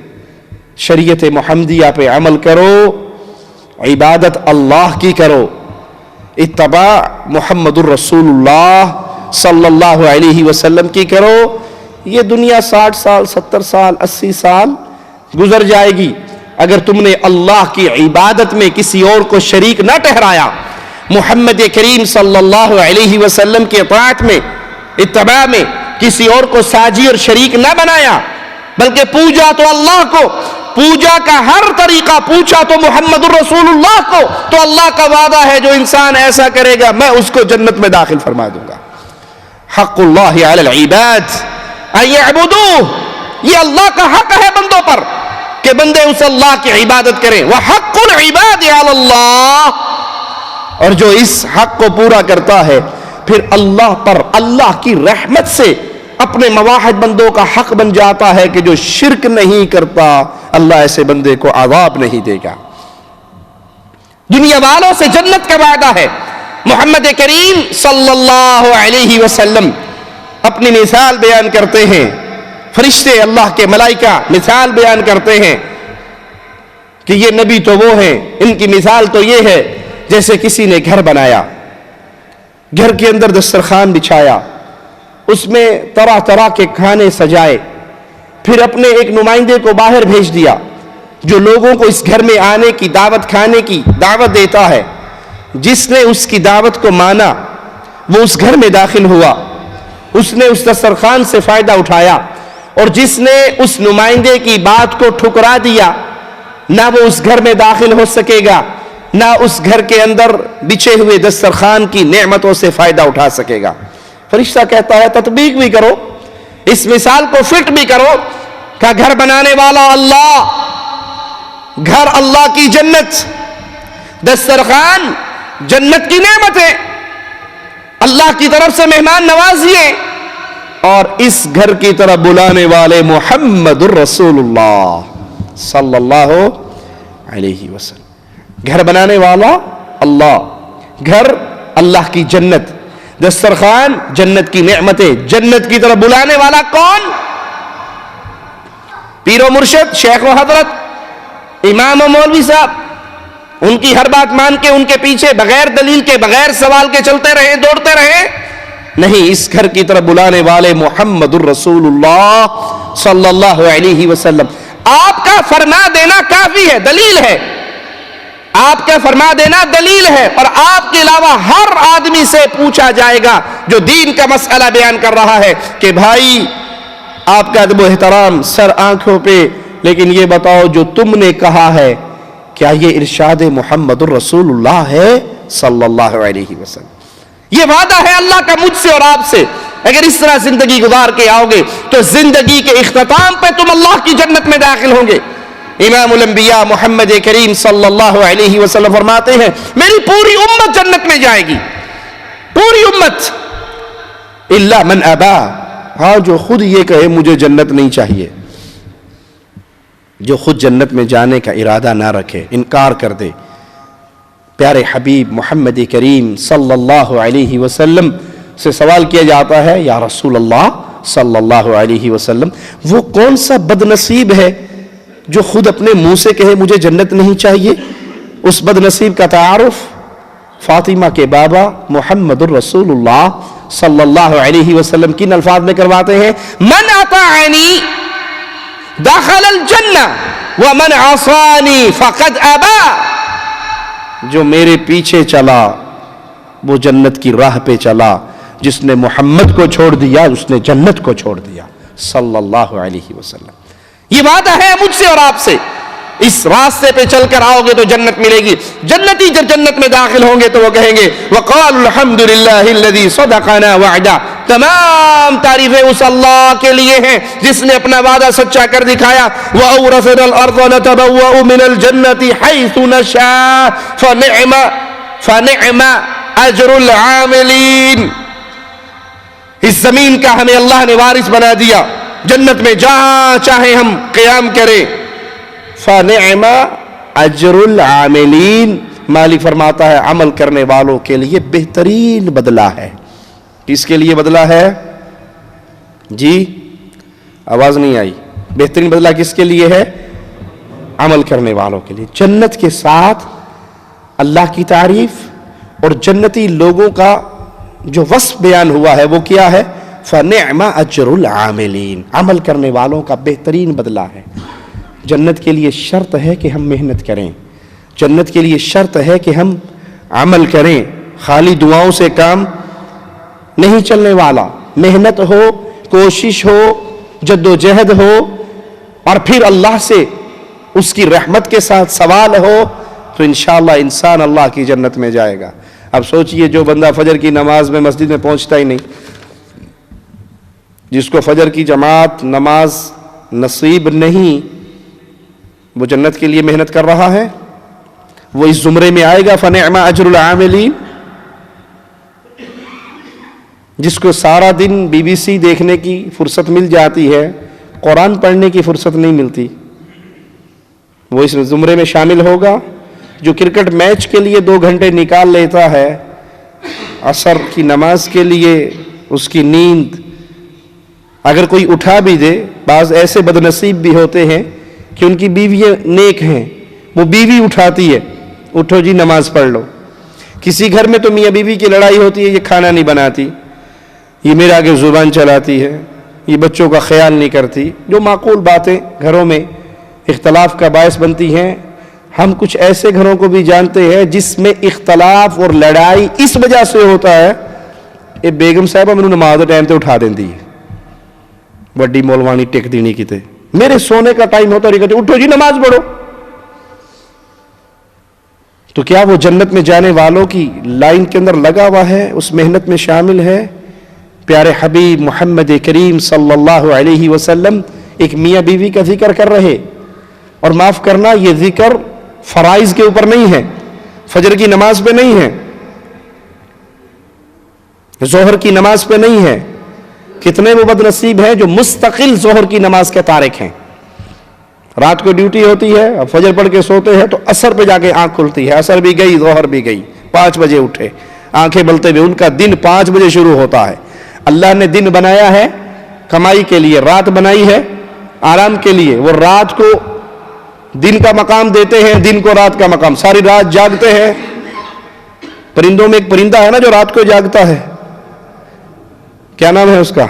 شریعت محمدیہ پہ عمل کرو, عبادت اللہ کی کرو, اتباع محمد الرسول اللہ صلی اللہ علیہ وسلم کی کرو. یہ دنیا 60 سال 70 سال 80 سال گزر جائے گی, اگر تم نے اللہ کی عبادت میں کسی اور کو شریک نہ ٹھہرایا, محمد کریم صلی اللہ علیہ وسلم کی اطاعت میں اتباع میں کسی اور کو ساجی اور شریک نہ بنایا, بلکہ پوجا تو اللہ کو, پوجا کا ہر طریقہ پوچھا تو محمد الرسول اللہ کو, تو اللہ کا وعدہ ہے جو انسان ایسا کرے گا میں اس کو جنت میں داخل فرما دوں گا. حق اللہ علی العباد ان یعبدوہ, یہ اللہ کا حق ہے بندوں پر کہ بندے اس اللہ کی عبادت کریں. وحق العباد علی اللہ, اور جو اس حق کو پورا کرتا ہے پھر اللہ پر اللہ کی رحمت سے اپنے مواحد بندوں کا حق بن جاتا ہے کہ جو شرک نہیں کرتا اللہ ایسے بندے کو عذاب نہیں دے گا. دنیا والوں سے جنت کا وعدہ ہے. محمد کریم صلی اللہ علیہ وسلم اپنی مثال بیان کرتے ہیں, فرشتے اللہ کے ملائکہ مثال بیان کرتے ہیں کہ یہ نبی تو وہ ہیں, ان کی مثال تو یہ ہے جیسے کسی نے گھر بنایا, گھر کے اندر دسترخوان بچھایا, اس میں طرح طرح کے کھانے سجائے, پھر اپنے ایک نمائندے کو باہر بھیج دیا جو لوگوں کو اس گھر میں آنے کی دعوت, کھانے کی دعوت دیتا ہے. جس نے اس کی دعوت کو مانا وہ اس گھر میں داخل ہوا, اس نے اس دسترخوان سے فائدہ اٹھایا, اور جس نے اس نمائندے کی بات کو ٹھکرا دیا نہ وہ اس گھر میں داخل ہو سکے گا, نہ اس گھر کے اندر بچھے ہوئے دسترخوان کی نعمتوں سے فائدہ اٹھا سکے گا. فرشتہ کہتا ہے تطبیق بھی کرو, اس مثال کو فٹ بھی کرو کہ گھر بنانے والا اللہ, گھر اللہ کی جنت, دسترخوان جنت کی نعمت ہے, اللہ کی طرف سے مہمان نوازی ہے, اور اس گھر کی طرف بلانے والے محمد الرسول اللہ صلی اللہ علیہ وسلم. گھر بنانے والا اللہ, گھر اللہ کی جنت, دسترخوان جنت کی نعمتیں, جنت کی طرف بلانے والا کون؟ پیر و مرشد, شیخ و حضرت, امام و مولوی صاحب, ان کی ہر بات مان کے ان کے پیچھے بغیر دلیل کے بغیر سوال کے چلتے رہے, دوڑتے رہے؟ نہیں, اس گھر کی طرف بلانے والے محمد الرسول اللہ صلی اللہ علیہ وسلم. آپ کا فرما دینا کافی ہے, دلیل ہے, آپ کا فرما دینا دلیل ہے, اور آپ کے علاوہ ہر آدمی سے پوچھا جائے گا جو دین کا مسئلہ بیان کر رہا ہے کہ بھائی آپ کا ادب و احترام سر آنکھوں پہ, لیکن یہ بتاؤ جو تم نے کہا ہے کیا یہ ارشاد محمد الرسول اللہ ہے صلی اللہ علیہ وسلم؟ یہ وعدہ ہے اللہ کا مجھ سے اور آپ سے. اگر اس طرح زندگی گزار کے آؤ گے تو زندگی کے اختتام پہ تم اللہ کی جنت میں داخل ہوں گے. امام الانبیاء محمد کریم صلی اللہ علیہ وسلم فرماتے ہیں میری پوری امت جنت میں جائے گی, پوری امت, الا من ابا, ہاں جو خود یہ کہے مجھے جنت نہیں چاہیے, جو خود جنت میں جانے کا ارادہ نہ رکھے, انکار کر دے. پیارے حبیب محمد کریم صلی اللہ علیہ وسلم سے سوال کیا جاتا ہے یا رسول اللہ صلی اللہ علیہ وسلم وہ کون سا بد نصیب ہے جو خود اپنے منہ سے کہے مجھے جنت نہیں چاہیے؟ اس بد نصیب کا تعارف فاطمہ کے بابا محمد الرسول اللہ صلی اللہ علیہ وسلم کن الفاظ میں کرواتے ہیں؟ من اطاعنی دخل الجنہ ومن عصانی فقد ابا. جو میرے پیچھے چلا وہ جنت کی راہ پہ چلا, جس نے محمد کو چھوڑ دیا اس نے جنت کو چھوڑ دیا صلی اللہ علیہ وسلم. یہ وعدہ ہے مجھ سے اور آپ سے, اس راستے پہ چل کر آؤ گے تو جنت ملے گی. جنتی جب جنت میں داخل ہوں گے تو وہ کہیں گے وقالوا الحمد للہ الذی صدقنا وعدہ, تمام تعریفیں اس اللہ کے لیے ہیں جس نے اپنا وعدہ سچا کر دکھایا. وَأَوْرَثَنَا الْأَرْضَ نَتَبَوَّأُ مِنَ الْجَنَّةِ حَيْثُ نَشَاءُ فَنِعْمَ أَجْرُ الْعَامِلِينَ. اس زمین کا ہمیں اللہ نے وارث بنا دیا, جنت میں جہاں چاہے ہم قیام کریں. فَنِعْمَ أَجْرُ الْعَامِلِينَ, مالک فرماتا ہے عمل کرنے والوں کے لیے بہترین بدلہ ہے. کس کے لیے بدلہ ہے جی؟ آواز نہیں آئی. بہترین بدلہ کس کے لیے ہے؟ عمل کرنے والوں کے لیے. جنت کے ساتھ اللہ کی تعریف اور جنتی لوگوں کا جو وصف بیان ہوا ہے وہ کیا ہے؟ فَنِعْمَ أَجْرُ الْعَامِلِينَ, عمل کرنے والوں کا بہترین بدلہ ہے. جنت کے لیے شرط ہے کہ ہم محنت کریں, جنت کے لیے شرط ہے کہ ہم عمل کریں. خالی دعاؤں سے کام نہیں چلنے والا, محنت ہو, کوشش ہو, جد و جہد ہو, اور پھر اللہ سے اس کی رحمت کے ساتھ سوال ہو تو انشاءاللہ انسان اللہ کی جنت میں جائے گا. اب سوچئے جو بندہ فجر کی نماز میں مسجد میں پہنچتا ہی نہیں, جس کو فجر کی جماعت نماز نصیب نہیں, وہ جنت کے لیے محنت کر رہا ہے, وہ اس زمرے میں آئے گا فنعم اجر العاملین؟ جس کو سارا دن BBC دیکھنے کی فرصت مل جاتی ہے، قرآن پڑھنے کی فرصت نہیں ملتی، وہ اس زمرے میں شامل ہوگا۔ جو کرکٹ میچ کے لیے 2 گھنٹے نکال لیتا ہے، عصر کی نماز کے لیے اس کی نیند اگر کوئی اٹھا بھی دے، بعض ایسے بدنصیب بھی ہوتے ہیں کہ ان کی بیویاں نیک ہیں، وہ بیوی اٹھاتی ہے، اٹھو جی نماز پڑھ لو۔ کسی گھر میں تو میاں بیوی کی لڑائی ہوتی ہے، یہ کھانا نہیں بناتی، یہ میرے آگے زبان چلاتی ہے، یہ بچوں کا خیال نہیں کرتی، جو معقول باتیں گھروں میں اختلاف کا باعث بنتی ہیں۔ ہم کچھ ایسے گھروں کو بھی جانتے ہیں جس میں اختلاف اور لڑائی اس وجہ سے ہوتا ہے کہ بیگم صاحبہ میں نماز دے ٹائم تے اٹھا دیندی ہے، وڈی مولوانی ٹک دینی کتے، میرے سونے کا ٹائم ہوتا ہے، کہتے اٹھو جی نماز پڑھو۔ تو کیا وہ جنت میں جانے والوں کی لائن کے اندر لگا ہوا ہے، اس محنت میں شامل ہے؟ پیارے حبیب محمد کریم صلی اللہ علیہ وسلم ایک میاں بیوی کا ذکر کر رہے، اور معاف کرنا یہ ذکر فرائض کے اوپر نہیں ہے، فجر کی نماز پہ نہیں ہے، ظہر کی نماز پہ نہیں ہے۔ کتنے وہ بد نصیب ہیں جو مستقل ظہر کی نماز کے تارک ہیں، رات کو ڈیوٹی ہوتی ہے، اب فجر پڑھ کے سوتے ہیں تو عصر پہ جا کے آنکھ کھلتی ہے، عصر بھی گئی ظہر بھی گئی، 5 بجے اٹھے، آنکھیں بلتے ہوئے، ان کا دن 5 بجے شروع ہوتا ہے۔ اللہ نے دن بنایا ہے کمائی کے لیے، رات بنائی ہے آرام کے لیے، وہ رات کو دن کا مقام دیتے ہیں، دن کو رات کا مقام، ساری رات جاگتے ہیں۔ پرندوں میں ایک پرندہ ہے نا جو رات کو جاگتا ہے، کیا نام ہے اس کا؟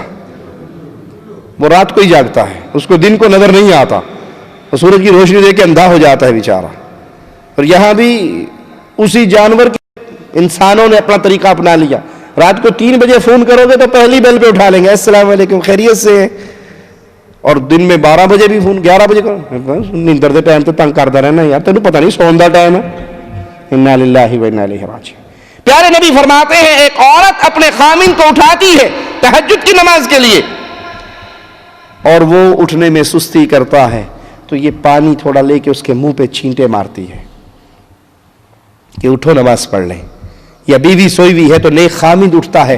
وہ رات کو ہی جاگتا ہے، اس کو دن کو نظر نہیں آتا، وہ سورج کی روشنی دیکھ کے اندھا ہو جاتا ہے بیچارہ۔ اور یہاں بھی اسی جانور کے انسانوں نے اپنا طریقہ اپنا لیا، رات کو 3 بجے فون کرو گے تو پہلی بیل پہ اٹھا لیں گے، السلام علیکم خیریت سے ہیں، اور دن میں 12 بجے بھی فون، 11 بجے کرو، نیندر دے ٹائم تو تنگ کرتا رہنا یار، تینوں پتہ نہیں سون دا ٹائم ہے۔ انا للہ و انا الیہ راجعون۔ پیارے نبی فرماتے ہیں ایک عورت اپنے خامن کو اٹھاتی ہے تہجد کی نماز کے لیے، اور وہ اٹھنے میں سستی کرتا ہے تو یہ پانی تھوڑا لے کے اس کے منہ پہ چھینٹے مارتی ہے کہ اٹھو نماز پڑھ لیں۔ یا بیوی سوئی ہوئی ہے تو نیک خامد اٹھتا ہے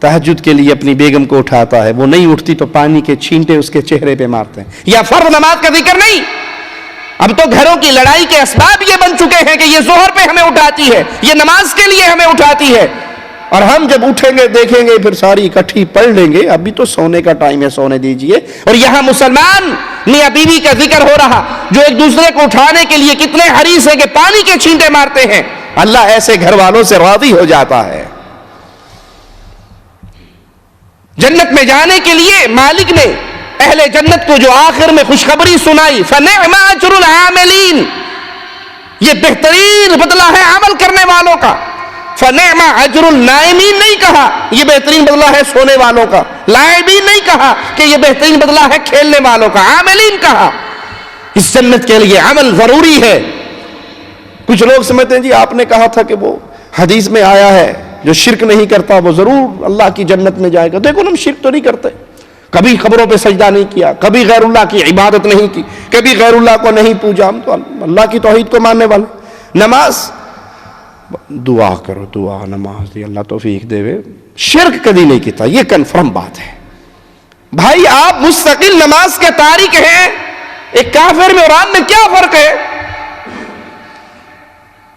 تہجد کے لیے، اپنی بیگم کو اٹھاتا ہے، وہ نہیں اٹھتی تو پانی کے چھینٹے اس کے چہرے پہ مارتے ہیں۔ یا فرض نماز کا ذکر نہیں، اب تو گھروں کی لڑائی کے اسباب یہ بن چکے ہیں کہ یہ ظہر پہ ہمیں اٹھاتی ہے، یہ نماز کے لیے ہمیں اٹھاتی ہے، اور ہم جب اٹھیں گے دیکھیں گے پھر ساری اکٹھی پڑھ لیں گے، ابھی تو سونے کا ٹائم ہے، سونے دیجئے۔ اور یہاں مسلمان میاں بیوی کا ذکر ہو رہا جو ایک دوسرے کو اٹھانے کے لیے کتنے حریص ہیں کہ پانی کے چھینٹے مارتے ہیں۔ اللہ ایسے گھر والوں سے راضی ہو جاتا ہے۔ جنت میں جانے کے لیے مالک نے اہل جنت کو جو آخر میں خوشخبری سنائی، فَنِعْمَ أَجْرُ الْعَامِلِينَ، یہ بہترین بدلہ ہے عمل کرنے والوں کا۔ فَنِعْمَ أَجْرُ النَّائِمِينَ نہیں کہا یہ بہترین بدلہ ہے سونے والوں کا، لاعبین نہیں کہا کہ یہ بہترین بدلہ ہے کھیلنے والوں کا، عاملین کہا۔ اس جنت کے لیے عمل ضروری ہے۔ کچھ لوگ سمجھتے ہیں جی آپ نے کہا تھا کہ وہ حدیث میں آیا ہے جو شرک نہیں کرتا وہ ضرور اللہ کی جنت میں جائے گا۔ دیکھو ہم شرک تو نہیں کرتے، کبھی قبروں پہ سجدہ نہیں کیا، کبھی غیر اللہ کی عبادت نہیں کی، کبھی غیر اللہ کو نہیں پوجا، ہم تو اللہ کی توحید کو ماننے والے۔ نماز دعا کرو، دعا نماز دی اللہ توفیق دے، شرک کبھی نہیں کیتا، یہ کنفرم بات ہے۔ بھائی آپ مستقل نماز کے تارک ہیں، ایک کافر میں اور عام میں کیا فرق ہے؟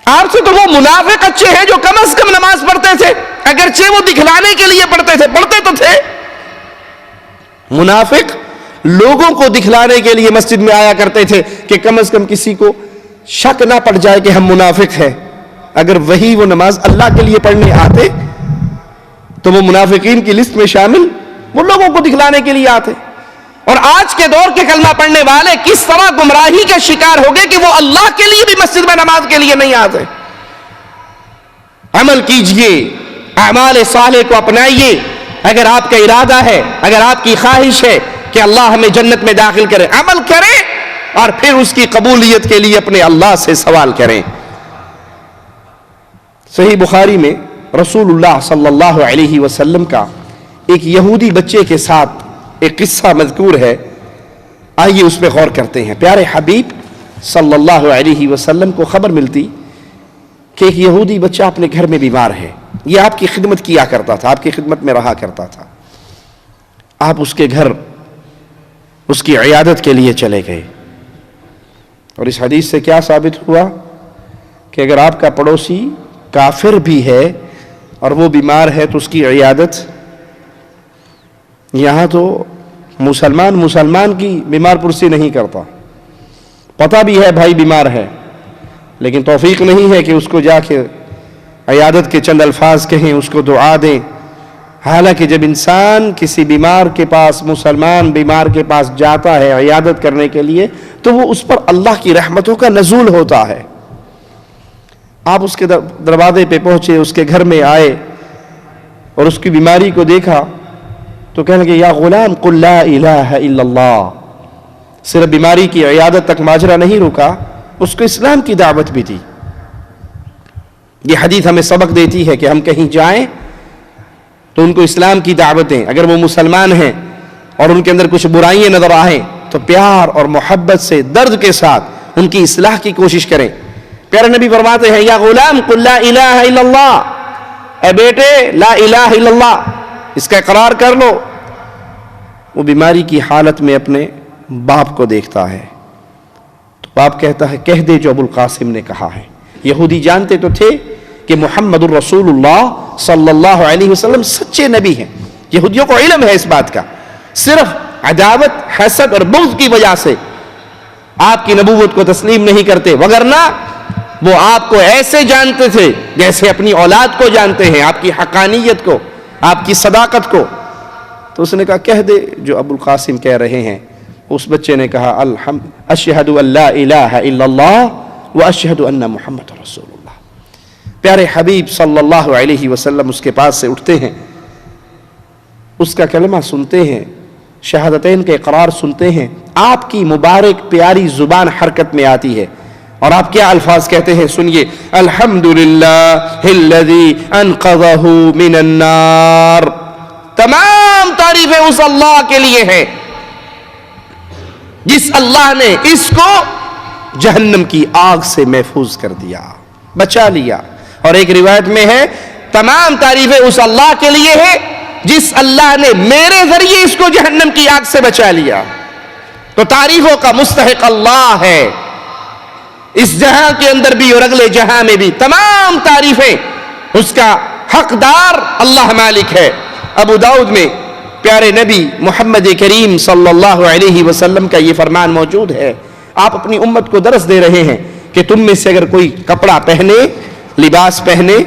آپ سے تو وہ منافق اچھے ہیں جو کم از کم نماز پڑھتے تھے، اگرچہ وہ دکھلانے کے لیے پڑھتے تھے، پڑھتے تو تھے۔ منافق لوگوں کو دکھلانے کے لیے مسجد میں آیا کرتے تھے کہ کم از کم کسی کو شک نہ پڑ جائے کہ ہم منافق ہیں۔ اگر وہی وہ نماز اللہ کے لیے پڑھنے آتے تو وہ منافقین کی لسٹ میں شامل، وہ لوگوں کو دکھلانے کے لیے آتے۔ اور آج کے دور کے کلمہ پڑھنے والے کس طرح گمراہی کے شکار ہو گئے کہ وہ اللہ کے لیے بھی مسجد میں نماز کے لیے نہیں آتے۔ عمل کیجئے، اعمال صالح کو اپنائیے، اگر آپ کا ارادہ ہے، اگر آپ کی خواہش ہے کہ اللہ ہمیں جنت میں داخل کرے، عمل کریں اور پھر اس کی قبولیت کے لیے اپنے اللہ سے سوال کریں۔ صحیح بخاری میں رسول اللہ صلی اللہ علیہ وسلم کا ایک یہودی بچے کے ساتھ ایک قصہ مذکور ہے، آئیے اس پہ غور کرتے ہیں۔ پیارے حبیب صلی اللہ علیہ وسلم کو خبر ملتی کہ ایک یہودی بچہ اپنے گھر میں بیمار ہے، یہ آپ کی خدمت کیا کرتا تھا، آپ کی خدمت میں رہا کرتا تھا، آپ اس کے گھر اس کی عیادت کے لیے چلے گئے، اور اس حدیث سے کیا ثابت ہوا کہ اگر آپ کا پڑوسی کافر بھی ہے اور وہ بیمار ہے تو اس کی عیادت، یہاں تو مسلمان کی بیمار پرسی نہیں کرتا، پتہ بھی ہے بھائی بیمار ہے، لیکن توفیق نہیں ہے کہ اس کو جا کے عیادت کے چند الفاظ کہیں، اس کو دعا دیں۔ حالانکہ جب انسان کسی بیمار کے پاس، مسلمان بیمار کے پاس جاتا ہے عیادت کرنے کے لیے، تو وہ اس پر اللہ کی رحمتوں کا نزول ہوتا ہے۔ آپ اس کے دروازے پہ پہنچے، اس کے گھر میں آئے اور اس کی بیماری کو دیکھا تو کہنے لگے یا غلام قل لا الہ الا اللہ۔ صرف بیماری کی عیادت تک ماجرا نہیں رکا، اس کو اسلام کی دعوت بھی دی۔ یہ حدیث ہمیں سبق دیتی ہے کہ ہم کہیں جائیں تو ان کو اسلام کی دعوت دیں، اگر وہ مسلمان ہیں اور ان کے اندر کچھ برائیاں نظر آئیں تو پیار اور محبت سے، درد کے ساتھ ان کی اصلاح کی کوشش کریں۔ پیارے نبی فرماتے ہیں یا غلام قل لا الہ الا اللہ، اے بیٹے لا الہ الا اللہ اس کا اقرار کر لو۔ وہ بیماری کی حالت میں اپنے باپ کو دیکھتا ہے تو باپ کہتا ہے کہہ دے جو ابو القاسم نے کہا ہے۔ یہودی جانتے تو تھے کہ محمد الرسول اللہ صلی اللہ علیہ وسلم سچے نبی ہیں، یہودیوں کو علم ہے اس بات کا، صرف عداوت، حسد اور بغض کی وجہ سے آپ کی نبوت کو تسلیم نہیں کرتے، وگرنہ وہ آپ کو ایسے جانتے تھے جیسے اپنی اولاد کو جانتے ہیں، آپ کی حقانیت کو، آپ کی صداقت کو۔ تو اس نے کہا کہہ دے جو ابو القاسم کہہ رہے ہیں۔ اس بچے نے کہا اشہد ان لا الہ الا اللہ واشہد ان محمد رسول اللہ۔ پیارے حبیب صلی اللہ علیہ وسلم اس کے پاس سے اٹھتے ہیں، اس کا کلمہ سنتے ہیں، شہادتین کے اقرار سنتے ہیں، آپ کی مبارک پیاری زبان حرکت میں آتی ہے اور آپ کیا الفاظ کہتے ہیں سنیے، الحمدللہ الذی انقذہ من النار۔ تمام تعریفیں اس اللہ کے لیے ہیں جس اللہ نے اس کو جہنم کی آگ سے محفوظ کر دیا، بچا لیا۔ اور ایک روایت میں ہے تمام تعریفیں اس اللہ کے لیے ہیں جس اللہ نے میرے ذریعے اس کو جہنم کی آگ سے بچا لیا۔ تو تعریفوں کا مستحق اللہ ہے، اس جہاں کے اندر بھی اور اگلے جہاں میں بھی تمام تعریفیں اس کا حقدار اللہ مالک ہے۔ ابو داؤد میں پیارے نبی محمد کریم صلی اللہ علیہ وسلم کا یہ فرمان موجود ہے، آپ اپنی امت کو درس دے رہے ہیں کہ تم میں سے اگر کوئی کپڑا پہنے، لباس پہنے،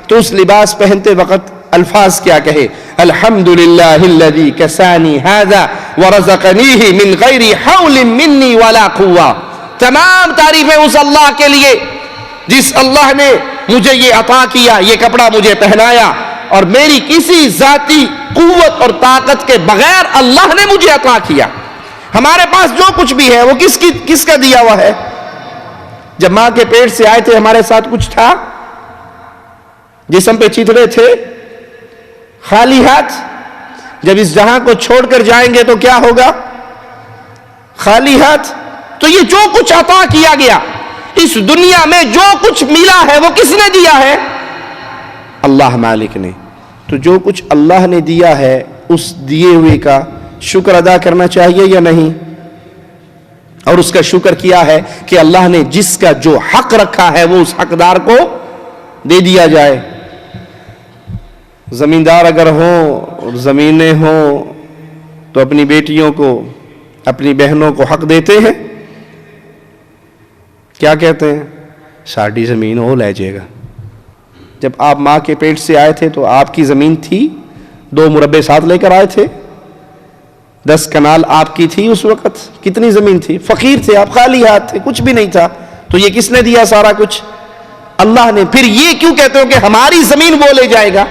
تو اس لباس پہنتے وقت الفاظ کیا کہے، الحمدللہ الذی کسانی ھذا ورزقنیہ من غیر حول منی ولا قوہ۔ تمام تعریفیں اس اللہ کے لیے جس اللہ نے مجھے یہ عطا کیا، یہ کپڑا مجھے پہنایا، اور میری کسی ذاتی قوت اور طاقت کے بغیر اللہ نے مجھے عطا کیا۔ ہمارے پاس جو کچھ بھی ہے وہ کس کا دیا ہوا ہے؟ جب ماں کے پیٹ سے آئے تھے ہمارے ساتھ کچھ تھا؟ جسم پہ چترے تھے؟ خالی ہاتھ؟ جب اس جہاں کو چھوڑ کر جائیں گے تو کیا ہوگا؟ خالی ہاتھ۔ تو یہ جو کچھ عطا کیا گیا، اس دنیا میں جو کچھ ملا ہے وہ کس نے دیا ہے؟ اللہ مالک نے۔ تو جو کچھ اللہ نے دیا ہے اس دیے ہوئے کا شکر ادا کرنا چاہیے یا نہیں؟ اور اس کا شکر کیا ہے کہ اللہ نے جس کا جو حق رکھا ہے وہ اس حقدار کو دے دیا جائے۔ زمیندار اگر ہوں اور زمینیں ہوں تو اپنی بیٹیوں کو، اپنی بہنوں کو حق دیتے ہیں؟ کیا کہتے ہیں؟ ساڑھی زمین ہو لے جائے گا۔ جب آپ ماں کے پیٹ سے آئے تھے تو آپ کی زمین تھی، 2 مربع ساتھ لے کر آئے تھے، 10 کنال آپ کی تھی اس وقت؟ کتنی زمین تھی؟ فقیر تھے آپ، خالی ہاتھ تھے، کچھ بھی نہیں تھا۔ تو یہ کس نے دیا سارا کچھ؟ اللہ نے۔ پھر یہ کیوں کہتے ہو کہ ہماری زمین وہ لے جائے گا؟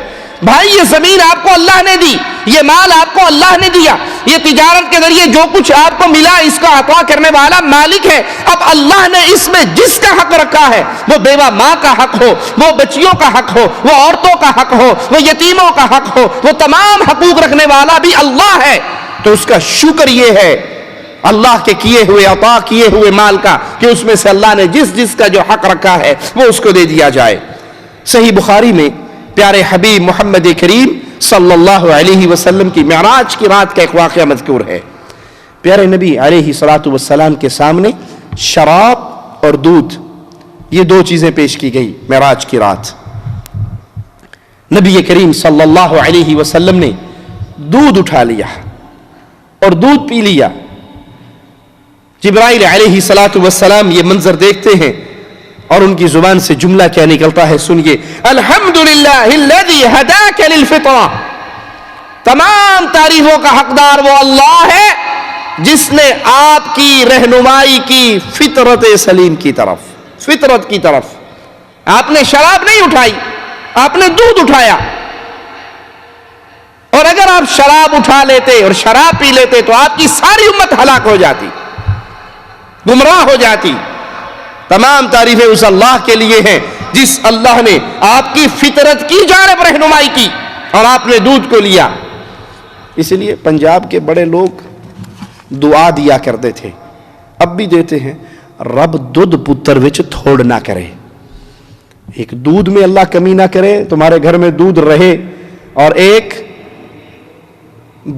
بھائی یہ زمین آپ کو اللہ نے دی، یہ مال آپ کو اللہ نے دیا، یہ تجارت کے ذریعے جو کچھ آپ کو ملا اس کا عطا کرنے والا مالک ہے۔ اب اللہ نے اس میں جس کا حق رکھا ہے، وہ بیوہ ماں کا حق ہو، وہ بچیوں کا حق ہو، وہ عورتوں کا حق ہو، وہ یتیموں کا حق ہو، وہ تمام حقوق رکھنے والا بھی اللہ ہے۔ تو اس کا شکر یہ ہے اللہ کے کیے ہوئے عطا کیے ہوئے مال کا کہ اس میں سے اللہ نے جس جس کا جو حق رکھا ہے وہ اس کو دے دیا جائے۔ صحیح بخاری میں پیارے حبیب محمد کریم صلی اللہ علیہ وسلم کی معراج کی رات کا ایک واقعہ مذکور ہے۔ پیارے نبی علیہ الصلوۃ والسلام کے سامنے شراب اور دودھ، یہ دو چیزیں پیش کی گئی معراج کی رات۔ نبی کریم صلی اللہ علیہ وسلم نے دودھ اٹھا لیا اور دودھ پی لیا۔ جبرائیل علیہ الصلوۃ والسلام یہ منظر دیکھتے ہیں اور ان کی زبان سے جملہ کیا نکلتا ہے، سنیے، الحمدللہ الذی ہداک للفطرہ، تمام تعریفوں کا حقدار وہ اللہ ہے جس نے آپ کی رہنمائی کی فطرت سلیم کی طرف، فطرت کی طرف۔ آپ نے شراب نہیں اٹھائی، آپ نے دودھ اٹھایا، اور اگر آپ شراب اٹھا لیتے اور شراب پی لیتے تو آپ کی ساری امت ہلاک ہو جاتی، گمراہ ہو جاتی۔ تمام تعریفیں اس اللہ کے لیے ہیں جس اللہ نے آپ کی فطرت کی جانب رہنمائی کی اور آپ نے دودھ کو لیا۔ اس لیے پنجاب کے بڑے لوگ دعا دیا کرتے تھے، اب بھی دیتے ہیں، رب دودھ پتر وچ تھوڑ نہ کرے۔ ایک دودھ میں اللہ کمی نہ کرے، تمہارے گھر میں دودھ رہے، اور ایک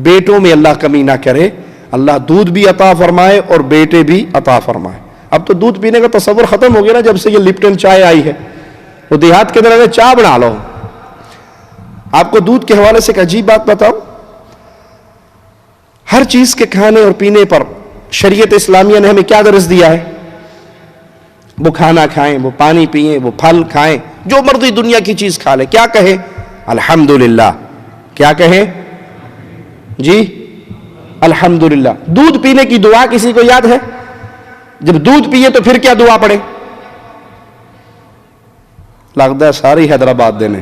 بیٹوں میں اللہ کمی نہ کرے، اللہ دودھ بھی عطا فرمائے اور بیٹے بھی عطا فرمائے۔ اب تو دودھ پینے کا تصور ختم ہو گیا نا، جب سے یہ لپٹن چائے آئی ہے۔ وہ دیہات کے اندر چائے بنا لو۔ آپ کو دودھ کے حوالے سے ایک عجیب بات بتاؤں، ہر چیز کے کھانے اور پینے پر شریعت اسلامیہ نے ہمیں کیا درس دیا ہے؟ وہ کھانا کھائیں، وہ پانی پئیں، وہ پھل کھائیں، جو مرضی دنیا کی چیز کھا لیں، کیا کہیں؟ الحمدللہ۔ کیا کہیں جی؟ الحمدللہ۔ دودھ پینے کی دعا کسی کو یاد ہے؟ جب دودھ پیے تو پھر کیا دعا پڑھے؟ لگتا ہے ساری حیدرآباد دینے،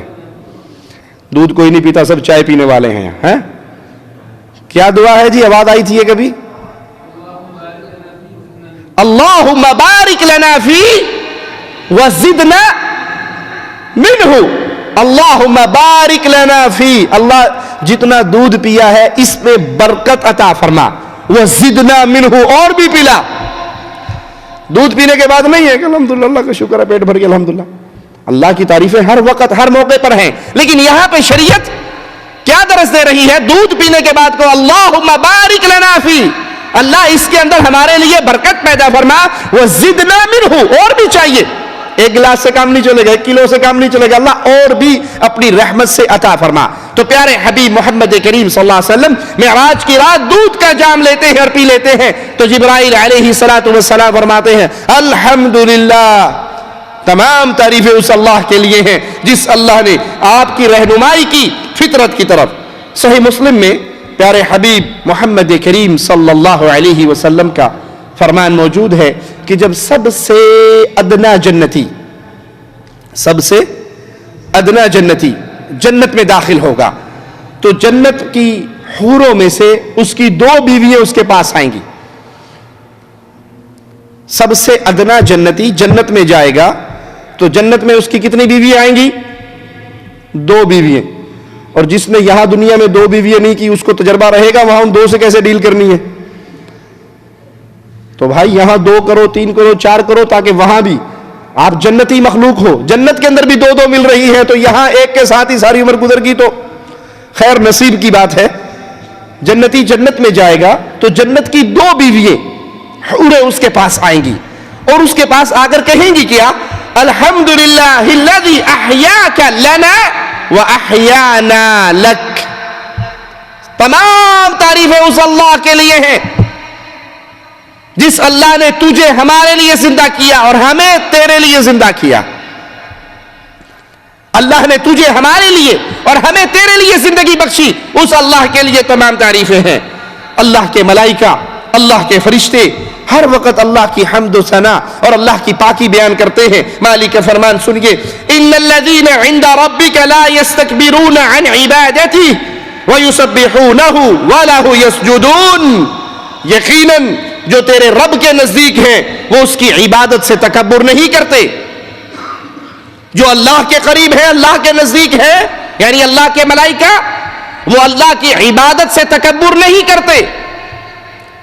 دودھ کوئی نہیں پیتا، سب چائے پینے والے ہیں ہیں؟ کیا دعا ہے جی؟ آواز آئی تھی یہ کبھی؟ اللہم بارک لنا فی وزدنا منہ، اللہم بارک لنا فی، اللہ جتنا دودھ پیا ہے اس پہ برکت عطا فرما، وزدنا منہ، اور بھی پلا۔ دودھ پینے کے بعد نہیں ہے کہ الحمدللہ اللہ کا شکر ہے پیٹ بھر گیا الحمدللہ، اللہ کی تعریفیں ہر وقت ہر موقع پر ہیں، لیکن یہاں پہ شریعت کیا درس دے رہی ہے؟ دودھ پینے کے بعد کو اللہم بارک لنا فی، اللہ اس کے اندر ہمارے لیے برکت پیدا فرما، وزدنا منہ، اور بھی چاہیے، ایک گلاس سے کام نہیں چلے گا، ایک کلو سے کام نہیں چلے گا، اللہ اور بھی اپنی رحمت سے عطا فرما۔ تو پیارے حبیب محمد کریم صلی اللہ علیہ وسلم معراج کی رات دودھ کا جام لیتے ہیں اور پی لیتے ہیں، تو جبرائیل علیہ السلام فرماتے ہیں الحمدللہ، تمام تعریفیں اس اللہ کے لیے ہیں جس اللہ نے آپ کی رہنمائی کی فطرت کی طرف۔ صحیح مسلم میں پیارے حبیب محمد کریم صلی اللہ علیہ وسلم کا فرمان موجود ہے کہ جب سب سے ادنا جنتی، سب سے ادنا جنتی جنت میں داخل ہوگا تو جنت کی حوروں میں سے اس کی دو بیویاں اس کے پاس آئیں گی۔ سب سے ادنا جنتی جنت میں جائے گا تو جنت میں اس کی کتنی بیویاں آئیں گی؟ دو بیویاں۔ اور جس نے یہاں دنیا میں دو بیویاں نہیں کی اس کو تجربہ رہے گا وہاں ان دو سے کیسے ڈیل کرنی ہے۔ تو بھائی یہاں 2 کرو 3 کرو 4 کرو تاکہ وہاں بھی آپ جنتی مخلوق ہو، جنت کے اندر بھی 2 مل رہی ہیں، تو یہاں ایک کے ساتھ ہی ساری عمر گزر گئی تو خیر نصیب کی بات ہے۔ جنتی جنت میں جائے گا تو جنت کی 2 بیوییں حوریں اس کے پاس آئیں گی اور اس کے پاس آ کر کہیں گی کیا؟ الحمدللہ الذی احیاک لنا واحیانا لک، تمام تعریفیں اس اللہ کے لیے ہیں جس اللہ نے تجھے ہمارے لیے زندہ کیا اور ہمیں تیرے لیے زندہ کیا۔ اللہ نے تجھے ہمارے لیے اور ہمیں تیرے لیے زندگی بخشی، اس اللہ کے لیے تمام تعریفیں ہیں۔ اللہ کے ملائکہ، اللہ کے فرشتے ہر وقت اللہ کی حمد و ثنا اور اللہ کی پاکی بیان کرتے ہیں۔ مالک کا فرمان سنیے، ان الذین عند ربک لا یستکبرون عن عبادتہ ویسبحونہ ولہ یسجدون، یقیناً جو تیرے رب کے نزدیک ہیں وہ اس کی عبادت سے تکبر نہیں کرتے۔ جو اللہ کے قریب ہے، اللہ کے نزدیک ہے، یعنی اللہ کے ملائکہ، وہ اللہ کی عبادت سے تکبر نہیں کرتے۔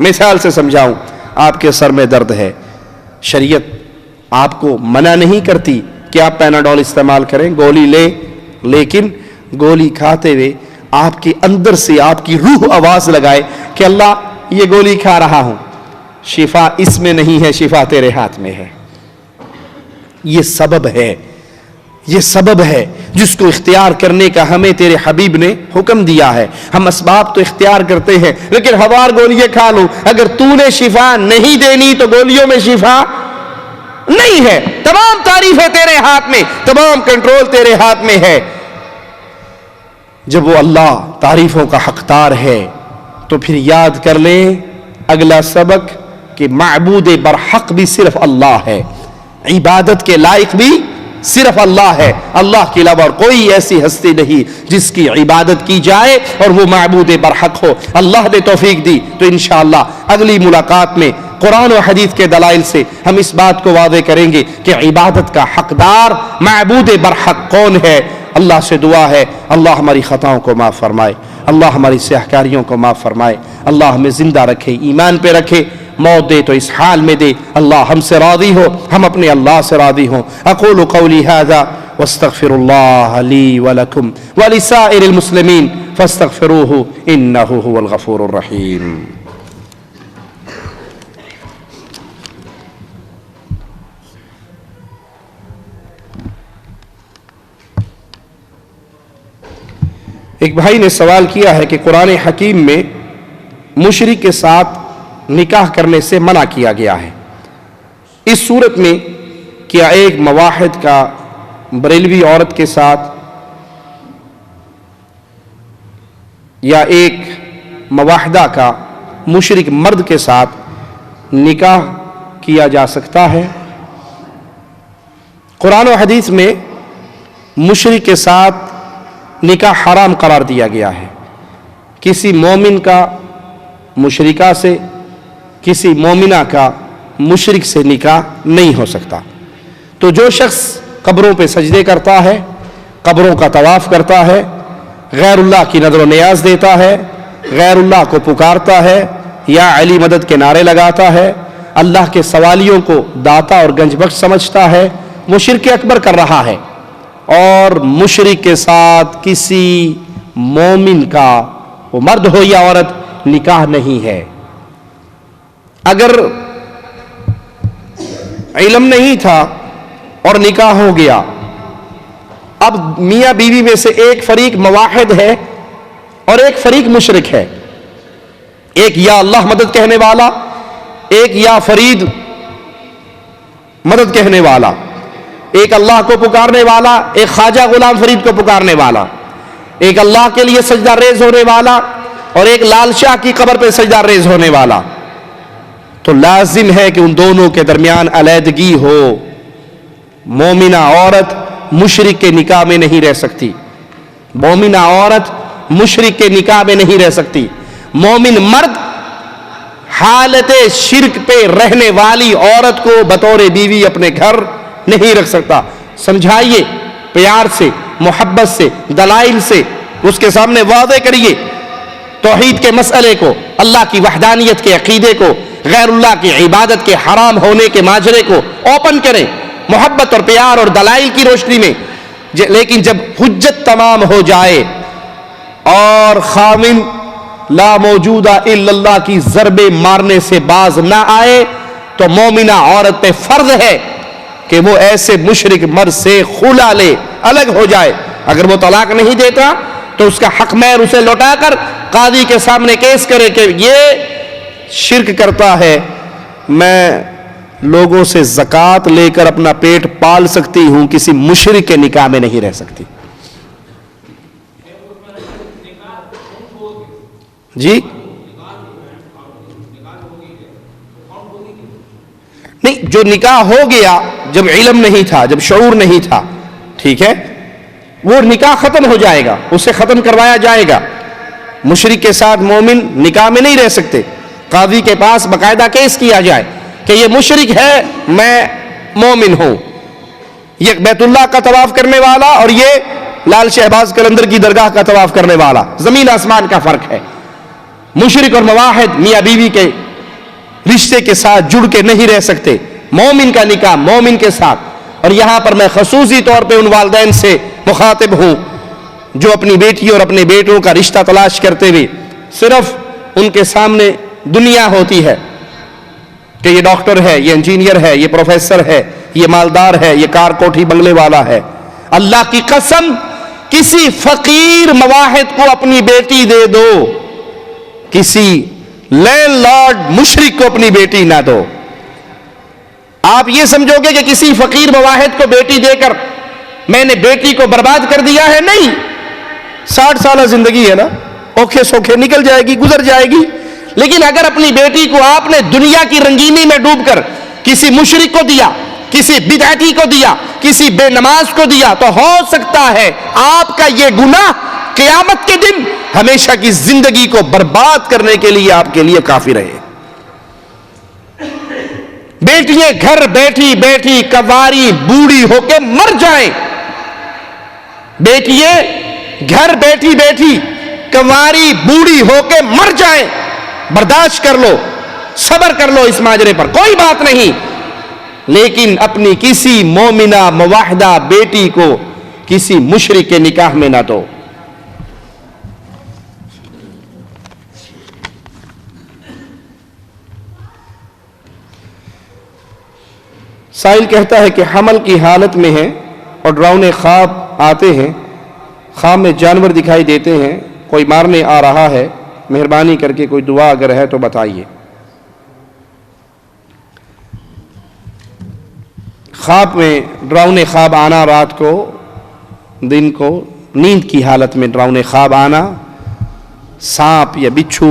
مثال سے سمجھاؤں, آپ کے سر میں درد ہے, شریعت آپ کو منع نہیں کرتی کہ آپ پیناڈول استعمال کریں, گولی لیں, لیکن گولی کھاتے ہوئے آپ کے اندر سے آپ کی روح آواز لگائے کہ اللہ یہ گولی کھا رہا ہوں, شفا اس میں نہیں ہے, شفا تیرے ہاتھ میں ہے. یہ سبب ہے, یہ سبب ہے جس کو اختیار کرنے کا ہمیں تیرے حبیب نے حکم دیا ہے. ہم اسباب تو اختیار کرتے ہیں, لیکن ہزار گولیاں کھا لوں, اگر تو نے شفا نہیں دینی تو گولیوں میں شفا نہیں ہے. تمام تعریفیں تیرے ہاتھ میں, تمام کنٹرول تیرے ہاتھ میں ہے. جب وہ اللہ تعریفوں کا حقدار ہے تو پھر یاد کر لیں اگلا سبق کہ معبود برحق بھی صرف اللہ ہے, عبادت کے لائق بھی صرف اللہ ہے. اللہ کے علاوہ کوئی ایسی ہستی نہیں جس کی عبادت کی جائے اور وہ معبود برحق ہو. اللہ نے توفیق دی تو انشاءاللہ اگلی ملاقات میں قرآن و حدیث کے دلائل سے ہم اس بات کو واضح کریں گے کہ عبادت کا حقدار معبود برحق کون ہے. اللہ سے دعا ہے اللہ ہماری خطاؤں کو معاف فرمائے, اللہ ہماری سیاہکاریوں کو معاف فرمائے, اللہ ہمیں زندہ رکھے, ایمان پہ رکھے, موت دے تو اس حال میں دے. اللہ ہم سے راضی ہو, ہم اپنے اللہ سے راضی ہوں. اقول قولی ھذا واستغفر اللہ لی ولکم ولسائر المسلمین فاستغفروہ انہ هو الغفور الرحیم. ایک بھائی نے سوال کیا ہے کہ قرآن حکیم میں مشرک کے ساتھ نکاح کرنے سے منع کیا گیا ہے. اس صورت میں کیا ایک مواحد کا بریلوی عورت کے ساتھ یا ایک مواحدہ کا مشرک مرد کے ساتھ نکاح کیا جا سکتا ہے؟ قرآن و حدیث میں مشرک کے ساتھ نکاح حرام قرار دیا گیا ہے. کسی مومن کا مشرکہ سے, کسی مومنہ کا مشرک سے نکاح نہیں ہو سکتا. تو جو شخص قبروں پہ سجدے کرتا ہے, قبروں کا طواف کرتا ہے, غیر اللہ کی نظر و نیاز دیتا ہے, غیر اللہ کو پکارتا ہے, یا علی مدد کے نعرے لگاتا ہے, اللہ کے سوالیوں کو داتا اور گنج بخش سمجھتا ہے, وہ شرک اکبر کر رہا ہے. اور مشرک کے ساتھ کسی مومن کا, وہ مرد ہو یا عورت, نکاح نہیں ہے. اگر علم نہیں تھا اور نکاح ہو گیا, اب میاں بیوی میں سے ایک فریق مواحد ہے اور ایک فریق مشرک ہے, ایک یا اللہ مدد کہنے والا, ایک یا فرید مدد کہنے والا, ایک اللہ کو پکارنے والا, ایک خواجہ غلام فرید کو پکارنے والا, ایک اللہ کے لیے سجدہ ریز ہونے والا اور ایک لال شاہ کی قبر پہ سجدہ ریز ہونے والا. تو لازم ہے کہ ان دونوں کے درمیان علیحدگی ہو. مومنہ عورت مشرک کے نکاح میں نہیں رہ سکتی, مومنہ عورت مشرک کے نکاح میں نہیں رہ سکتی. مومن مرد حالت شرک پہ رہنے والی عورت کو بطور بیوی اپنے گھر نہیں رکھ سکتا. سمجھائیے پیار سے, محبت سے, دلائل سے اس کے سامنے واضح کریے توحید کے مسئلے کو, اللہ کی وحدانیت کے عقیدے کو, غیر اللہ کی عبادت کے حرام ہونے کے ماجرے کو اوپن کریں محبت اور پیار اور دلائل کی روشنی میں. لیکن جب حجت تمام ہو جائے اور خامن لا موجودہ الا اللہ کی ضربے مارنے سے باز نہ آئے تو مومنہ عورت پہ فرض ہے کہ وہ ایسے مشرک مرد سے خلا لے, الگ ہو جائے. اگر وہ طلاق نہیں دیتا تو اس کا حق مہر اسے لوٹا کر قاضی کے سامنے کیس کرے کہ یہ شرک کرتا ہے, میں لوگوں سے زکوٰۃ لے کر اپنا پیٹ پال سکتی ہوں, کسی مشرک کے نکاح میں نہیں رہ سکتی. جی نہیں, جو نکاح ہو گیا جب علم نہیں تھا, جب شعور نہیں تھا, ٹھیک ہے, وہ نکاح ختم ہو جائے گا, اسے ختم کروایا جائے گا. مشرک کے ساتھ مومن نکاح میں نہیں رہ سکتے. قاضی کے پاس باقاعدہ کیس کیا جائے کہ یہ مشرک ہے, میں مومن ہوں, یہ بیت اللہ کا طواف کرنے والا اور یہ لال شہباز قلندر کی درگاہ کا طواف کرنے والا, زمین آسمان کا فرق ہے. مشرک اور مواحد میاں بیوی کے رشتے کے ساتھ جڑ کے نہیں رہ سکتے. مومن کا نکاح مومن کے ساتھ. اور یہاں پر میں خصوصی طور پہ ان والدین سے مخاطب ہوں جو اپنی بیٹی اور اپنے بیٹوں کا رشتہ تلاش کرتے ہوئے صرف ان کے سامنے دنیا ہوتی ہے کہ یہ ڈاکٹر ہے, یہ انجینئر ہے, یہ پروفیسر ہے, یہ مالدار ہے, یہ کار کوٹھی بنگلے والا ہے. اللہ کی قسم کسی فقیر مواحد کو اپنی بیٹی دے دو, کسی لینڈ لارڈ مشرک کو اپنی بیٹی نہ دو. آپ یہ سمجھو گے کہ کسی فقیر مواحد کو بیٹی دے کر میں نے بیٹی کو برباد کر دیا ہے؟ نہیں. 60 سالہ زندگی ہے نا, اوکھے سوکھے نکل جائے گی, گزر جائے گی. لیکن اگر اپنی بیٹی کو آپ نے دنیا کی رنگینی میں ڈوب کر کسی مشرک کو دیا, کسی بدعتی کو دیا, کسی بے نماز کو دیا, تو ہو سکتا ہے آپ کا یہ گناہ قیامت کے دن ہمیشہ کی زندگی کو برباد کرنے کے لیے آپ کے لیے کافی رہے. بیٹیاں گھر بیٹھی بیٹھی کنواری بوڑھی ہو کے مر جائیں, بیٹیاں گھر بیٹھی بیٹھی کنواری بوڑھی ہو کے مر جائیں, برداشت کر لو, صبر کر لو اس ماجرے پر, کوئی بات نہیں. لیکن اپنی کسی مومنہ موحدہ بیٹی کو کسی مشرک کے نکاح میں نہ دو. سائل کہتا ہے کہ حمل کی حالت میں ہے اور ڈراؤنے خواب آتے ہیں, خواب میں جانور دکھائی دیتے ہیں, کوئی مارنے آ رہا ہے, مہربانی کر کے کوئی دعا اگر ہے تو بتائیے. خواب میں ڈراؤنے خواب آنا, رات کو دن کو نیند کی حالت میں ڈراؤنے خواب آنا, سانپ یا بچھو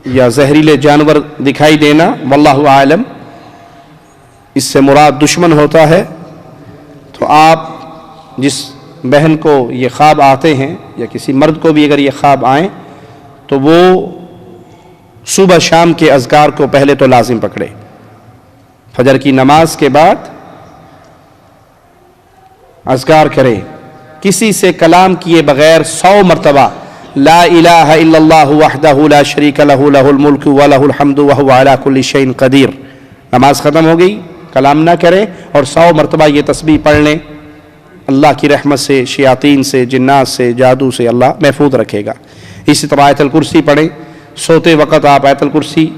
یا زہریلے جانور دکھائی دینا, واللہ عالم اس سے مراد دشمن ہوتا ہے. تو آپ جس بہن کو یہ خواب آتے ہیں یا کسی مرد کو بھی اگر یہ خواب آئیں تو وہ صبح شام کے اذکار کو پہلے تو لازم پکڑے. فجر کی نماز کے بعد اذکار کرے, کسی سے کلام کیے بغیر 100 مرتبہ لا الہ الا اللہ وحدہ لا شریک لہ لہ الملک ولہ الحمد وہو علی کل شیء قدیر. نماز ختم ہو گئی, کلام نہ کریں اور 100 مرتبہ یہ تسبیح پڑھ لیں. اللہ کی رحمت سے, شیاطین سے, جنات سے, جادو سے اللہ محفوظ رکھے گا. اسی طرح آیت الکرسی پڑھیں. سوتے وقت آپ آیت الکرسی,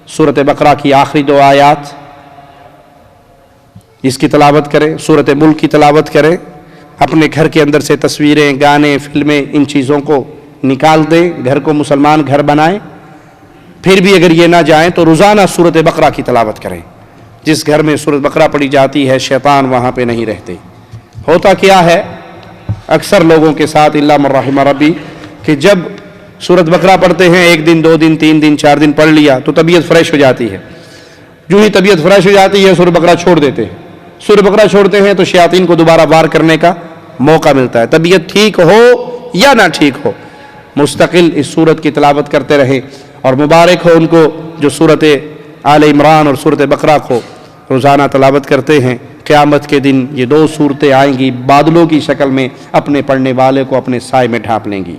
سورۃ بقرہ کی آخری 2 آیات اس کی تلاوت کریں, سورۃ ملک کی تلاوت کریں. اپنے گھر کے اندر سے تصویریں, گانے, فلمیں, ان چیزوں کو نکال دیں, گھر کو مسلمان گھر بنائیں. پھر بھی اگر یہ نہ جائیں تو روزانہ سورۃ بقرہ کی تلاوت کریں. جس گھر میں سورۃ بقرہ پڑھی جاتی ہے شیطان وہاں پہ نہیں رہتے. ہوتا کیا ہے اکثر لوگوں کے ساتھ الا من رحم ربی کہ جب سورۃ بقرہ پڑھتے ہیں 1 دن 2 دن 3 دن 4 دن پڑھ لیا تو طبیعت فریش ہو جاتی ہے. جو ہی طبیعت فریش ہو جاتی ہے سورۃ بقرہ چھوڑ دیتے ہیں. سورۃ بقرہ چھوڑتے ہیں تو شیاطین کو دوبارہ وار کرنے کا موقع ملتا ہے. طبیعت ٹھیک ہو یا نہ ٹھیک ہو مستقل اس سورت کی تلاوت کرتے رہیں. اور مبارک ہو ان کو جو سورۃ آل عمران اور سورۃ بقرہ کو روزانہ تلاوت کرتے ہیں. قیامت کے دن یہ 2 صورتیں آئیں گی بادلوں کی شکل میں, اپنے پڑھنے والے کو اپنے سائے میں ڈھانپ لیں گی.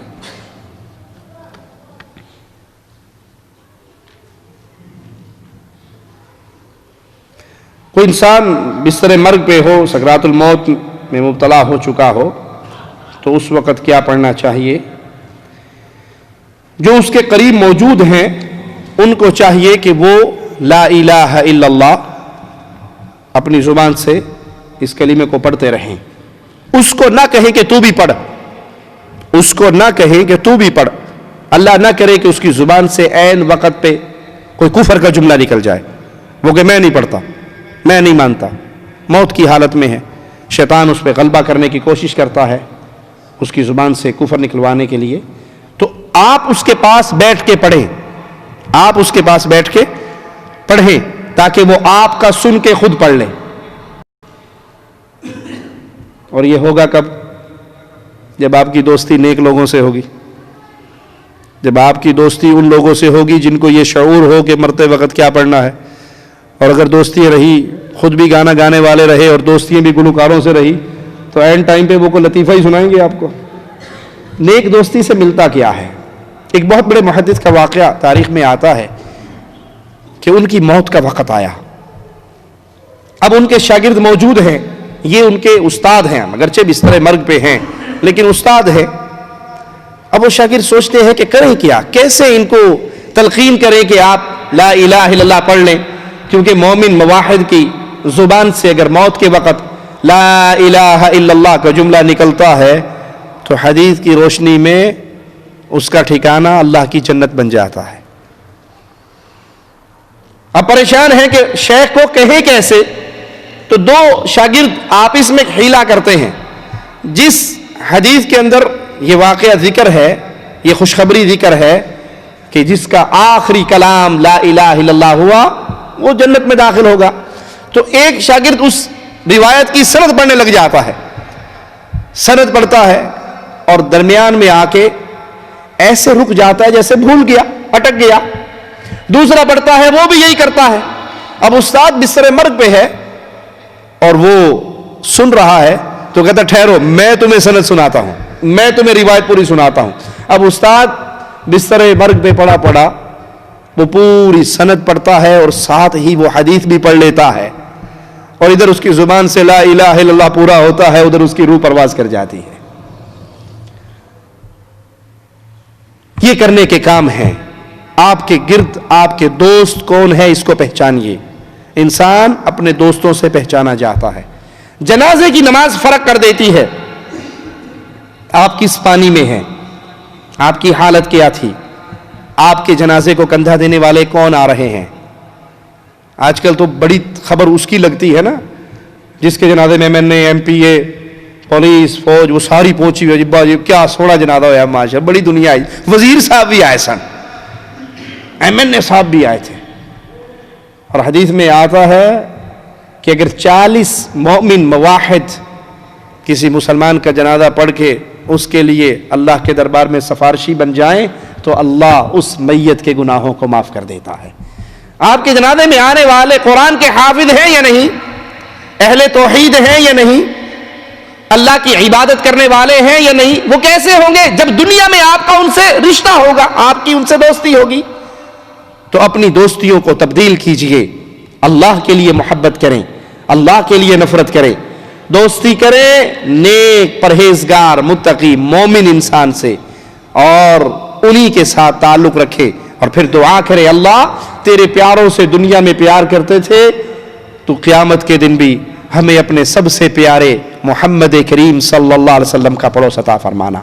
کوئی انسان بستر مرگ پہ ہو, سکرات الموت میں مبتلا ہو چکا ہو تو اس وقت کیا پڑھنا چاہیے؟ جو اس کے قریب موجود ہیں ان کو چاہیے کہ وہ لا الہ الا اللہ اپنی زبان سے اس کلمے کو پڑھتے رہیں. اس کو نہ کہیں کہ تو بھی پڑھ, اس کو نہ کہیں کہ تو بھی پڑھ. اللہ نہ کرے کہ اس کی زبان سے عین وقت پہ کوئی کفر کا جملہ نکل جائے, وہ کہ میں نہیں پڑھتا, میں نہیں مانتا, موت کی حالت میں ہے. شیطان اس پہ غلبہ کرنے کی کوشش کرتا ہے اس کی زبان سے کفر نکلوانے کے لیے. تو آپ اس کے پاس بیٹھ کے پڑھیں, آپ اس کے پاس بیٹھ کے پڑھیں تاکہ وہ آپ کا سن کے خود پڑھ لیں. اور یہ ہوگا کب؟ جب آپ کی دوستی نیک لوگوں سے ہوگی, جب آپ کی دوستی ان لوگوں سے ہوگی جن کو یہ شعور ہو کہ مرتے وقت کیا پڑھنا ہے. اور اگر دوستیاں رہی, خود بھی گانا گانے والے رہے اور دوستیاں بھی گلوکاروں سے رہی تو اینڈ ٹائم پہ وہ کوئی لطیفہ ہی سنائیں گے آپ کو. نیک دوستی سے ملتا کیا ہے؟ ایک بہت بڑے محدث کا واقعہ تاریخ میں آتا ہے کہ ان کی موت کا وقت آیا. اب ان کے شاگرد موجود ہیں, یہ ان کے استاد ہیں, اگرچہ بستر مرگ پہ ہیں لیکن استاد ہے. اب وہ شاگرد سوچتے ہیں کہ کریں کیا, کیسے ان کو تلقین کریں کہ آپ لا الہ الا اللہ پڑھ لیں, کیونکہ مومن موحد کی زبان سے اگر موت کے وقت لا الہ الا اللہ کا جملہ نکلتا ہے تو حدیث کی روشنی میں اس کا ٹھکانہ اللہ کی جنت بن جاتا ہے. اب پریشان ہیں کہ شیخ کو کہیں کیسے, تو دو شاگرد آپس میں حیلہ کرتے ہیں. جس حدیث کے اندر یہ واقعہ ذکر ہے, یہ خوشخبری ذکر ہے کہ جس کا آخری کلام لا الہ الا اللہ ہوا وہ جنت میں داخل ہوگا, تو ایک شاگرد اس روایت کی سند پڑھنے لگ جاتا ہے, سند پڑھتا ہے اور درمیان میں آ کے ایسے رک جاتا ہے جیسے بھول گیا, اٹک گیا. دوسرا پڑھتا ہے, وہ بھی یہی کرتا ہے. اب استاد بستر مرگ پہ ہے اور وہ سن رہا ہے تو کہتا ٹھہرو, میں تمہیں سند سناتا ہوں, میں تمہیں روایت پوری سناتا ہوں. اب استاد بستر مرگ پہ پڑھا وہ پوری سند پڑھتا ہے اور ساتھ ہی وہ حدیث بھی پڑھ لیتا ہے, اور ادھر اس کی زبان سے لا الہ الا اللہ پورا ہوتا ہے, ادھر اس کی روح پرواز کر جاتی ہے. یہ کرنے کے کام ہیں. آپ کے گرد آپ کے دوست کون ہے اس کو پہچانیے. انسان اپنے دوستوں سے پہچانا جاتا ہے. جنازے کی نماز فرق کر دیتی ہے. آپ کس پانی میں ہیں, آپ کی حالت کیا تھی, آپ کے جنازے کو کندھا دینے والے کون آ رہے ہیں. آج کل تو بڑی خبر اس کی لگتی ہے نا جس کے جنازے میں MNA MPA پولیس فوج وہ ساری پہنچی ہوئی, جبا جی کیا سوڑا جنازہ ہوا ماشاء, بڑی دنیا آئی. وزیر صاحب بھی آئے سن, MNA صاحب بھی آئے تھے. اور حدیث میں آتا ہے کہ اگر 40 مومن مواحد کسی مسلمان کا جنازہ پڑھ کے اس کے لیے اللہ کے دربار میں سفارشی بن جائیں تو اللہ اس میت کے گناہوں کو معاف کر دیتا ہے. آپ کے جنازے میں آنے والے قرآن کے حافظ ہیں یا نہیں, اہل توحید ہیں یا نہیں, اللہ کی عبادت کرنے والے ہیں یا نہیں. وہ کیسے ہوں گے جب دنیا میں آپ کا ان سے رشتہ ہوگا, آپ کی ان سے دوستی ہوگی. تو اپنی دوستیوں کو تبدیل کیجئے, اللہ کے لیے محبت کریں, اللہ کے لیے نفرت کریں, دوستی کریں نیک پرہیزگار متقی مومن انسان سے, اور انہی کے ساتھ تعلق رکھے, اور پھر دعا کرے اللہ تیرے پیاروں سے دنیا میں پیار کرتے تھے تو قیامت کے دن بھی ہمیں اپنے سب سے پیارے محمد کریم صلی اللہ علیہ وسلم کا پڑوس عطا فرمانا.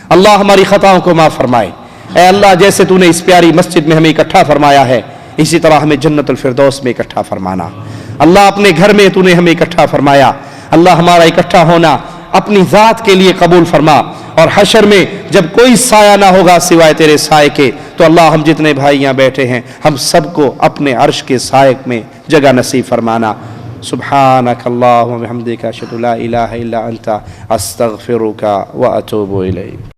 اللہ ہماری خطاؤں کو معاف فرمائے. اے اللہ جیسے تو نے اس پیاری مسجد میں ہمیں اکٹھا فرمایا ہے اسی طرح ہمیں جنت الفردوس میں اکٹھا فرمانا. اللہ اپنے گھر میں تو نے ہمیں اکٹھا فرمایا, اللہ ہمارا اکٹھا ہونا اپنی ذات کے لیے قبول فرما, اور حشر میں جب کوئی سایہ نہ ہوگا سوائے تیرے سائے کے تو اللہ ہم جتنے بھائی یہاں بیٹھے ہیں ہم سب کو اپنے عرش کے سائے میں جگہ نصیب فرمانا. سبحانک اللہم و بحمدک اشہد لا الہ الا انت استغفرک و اتوب الیک.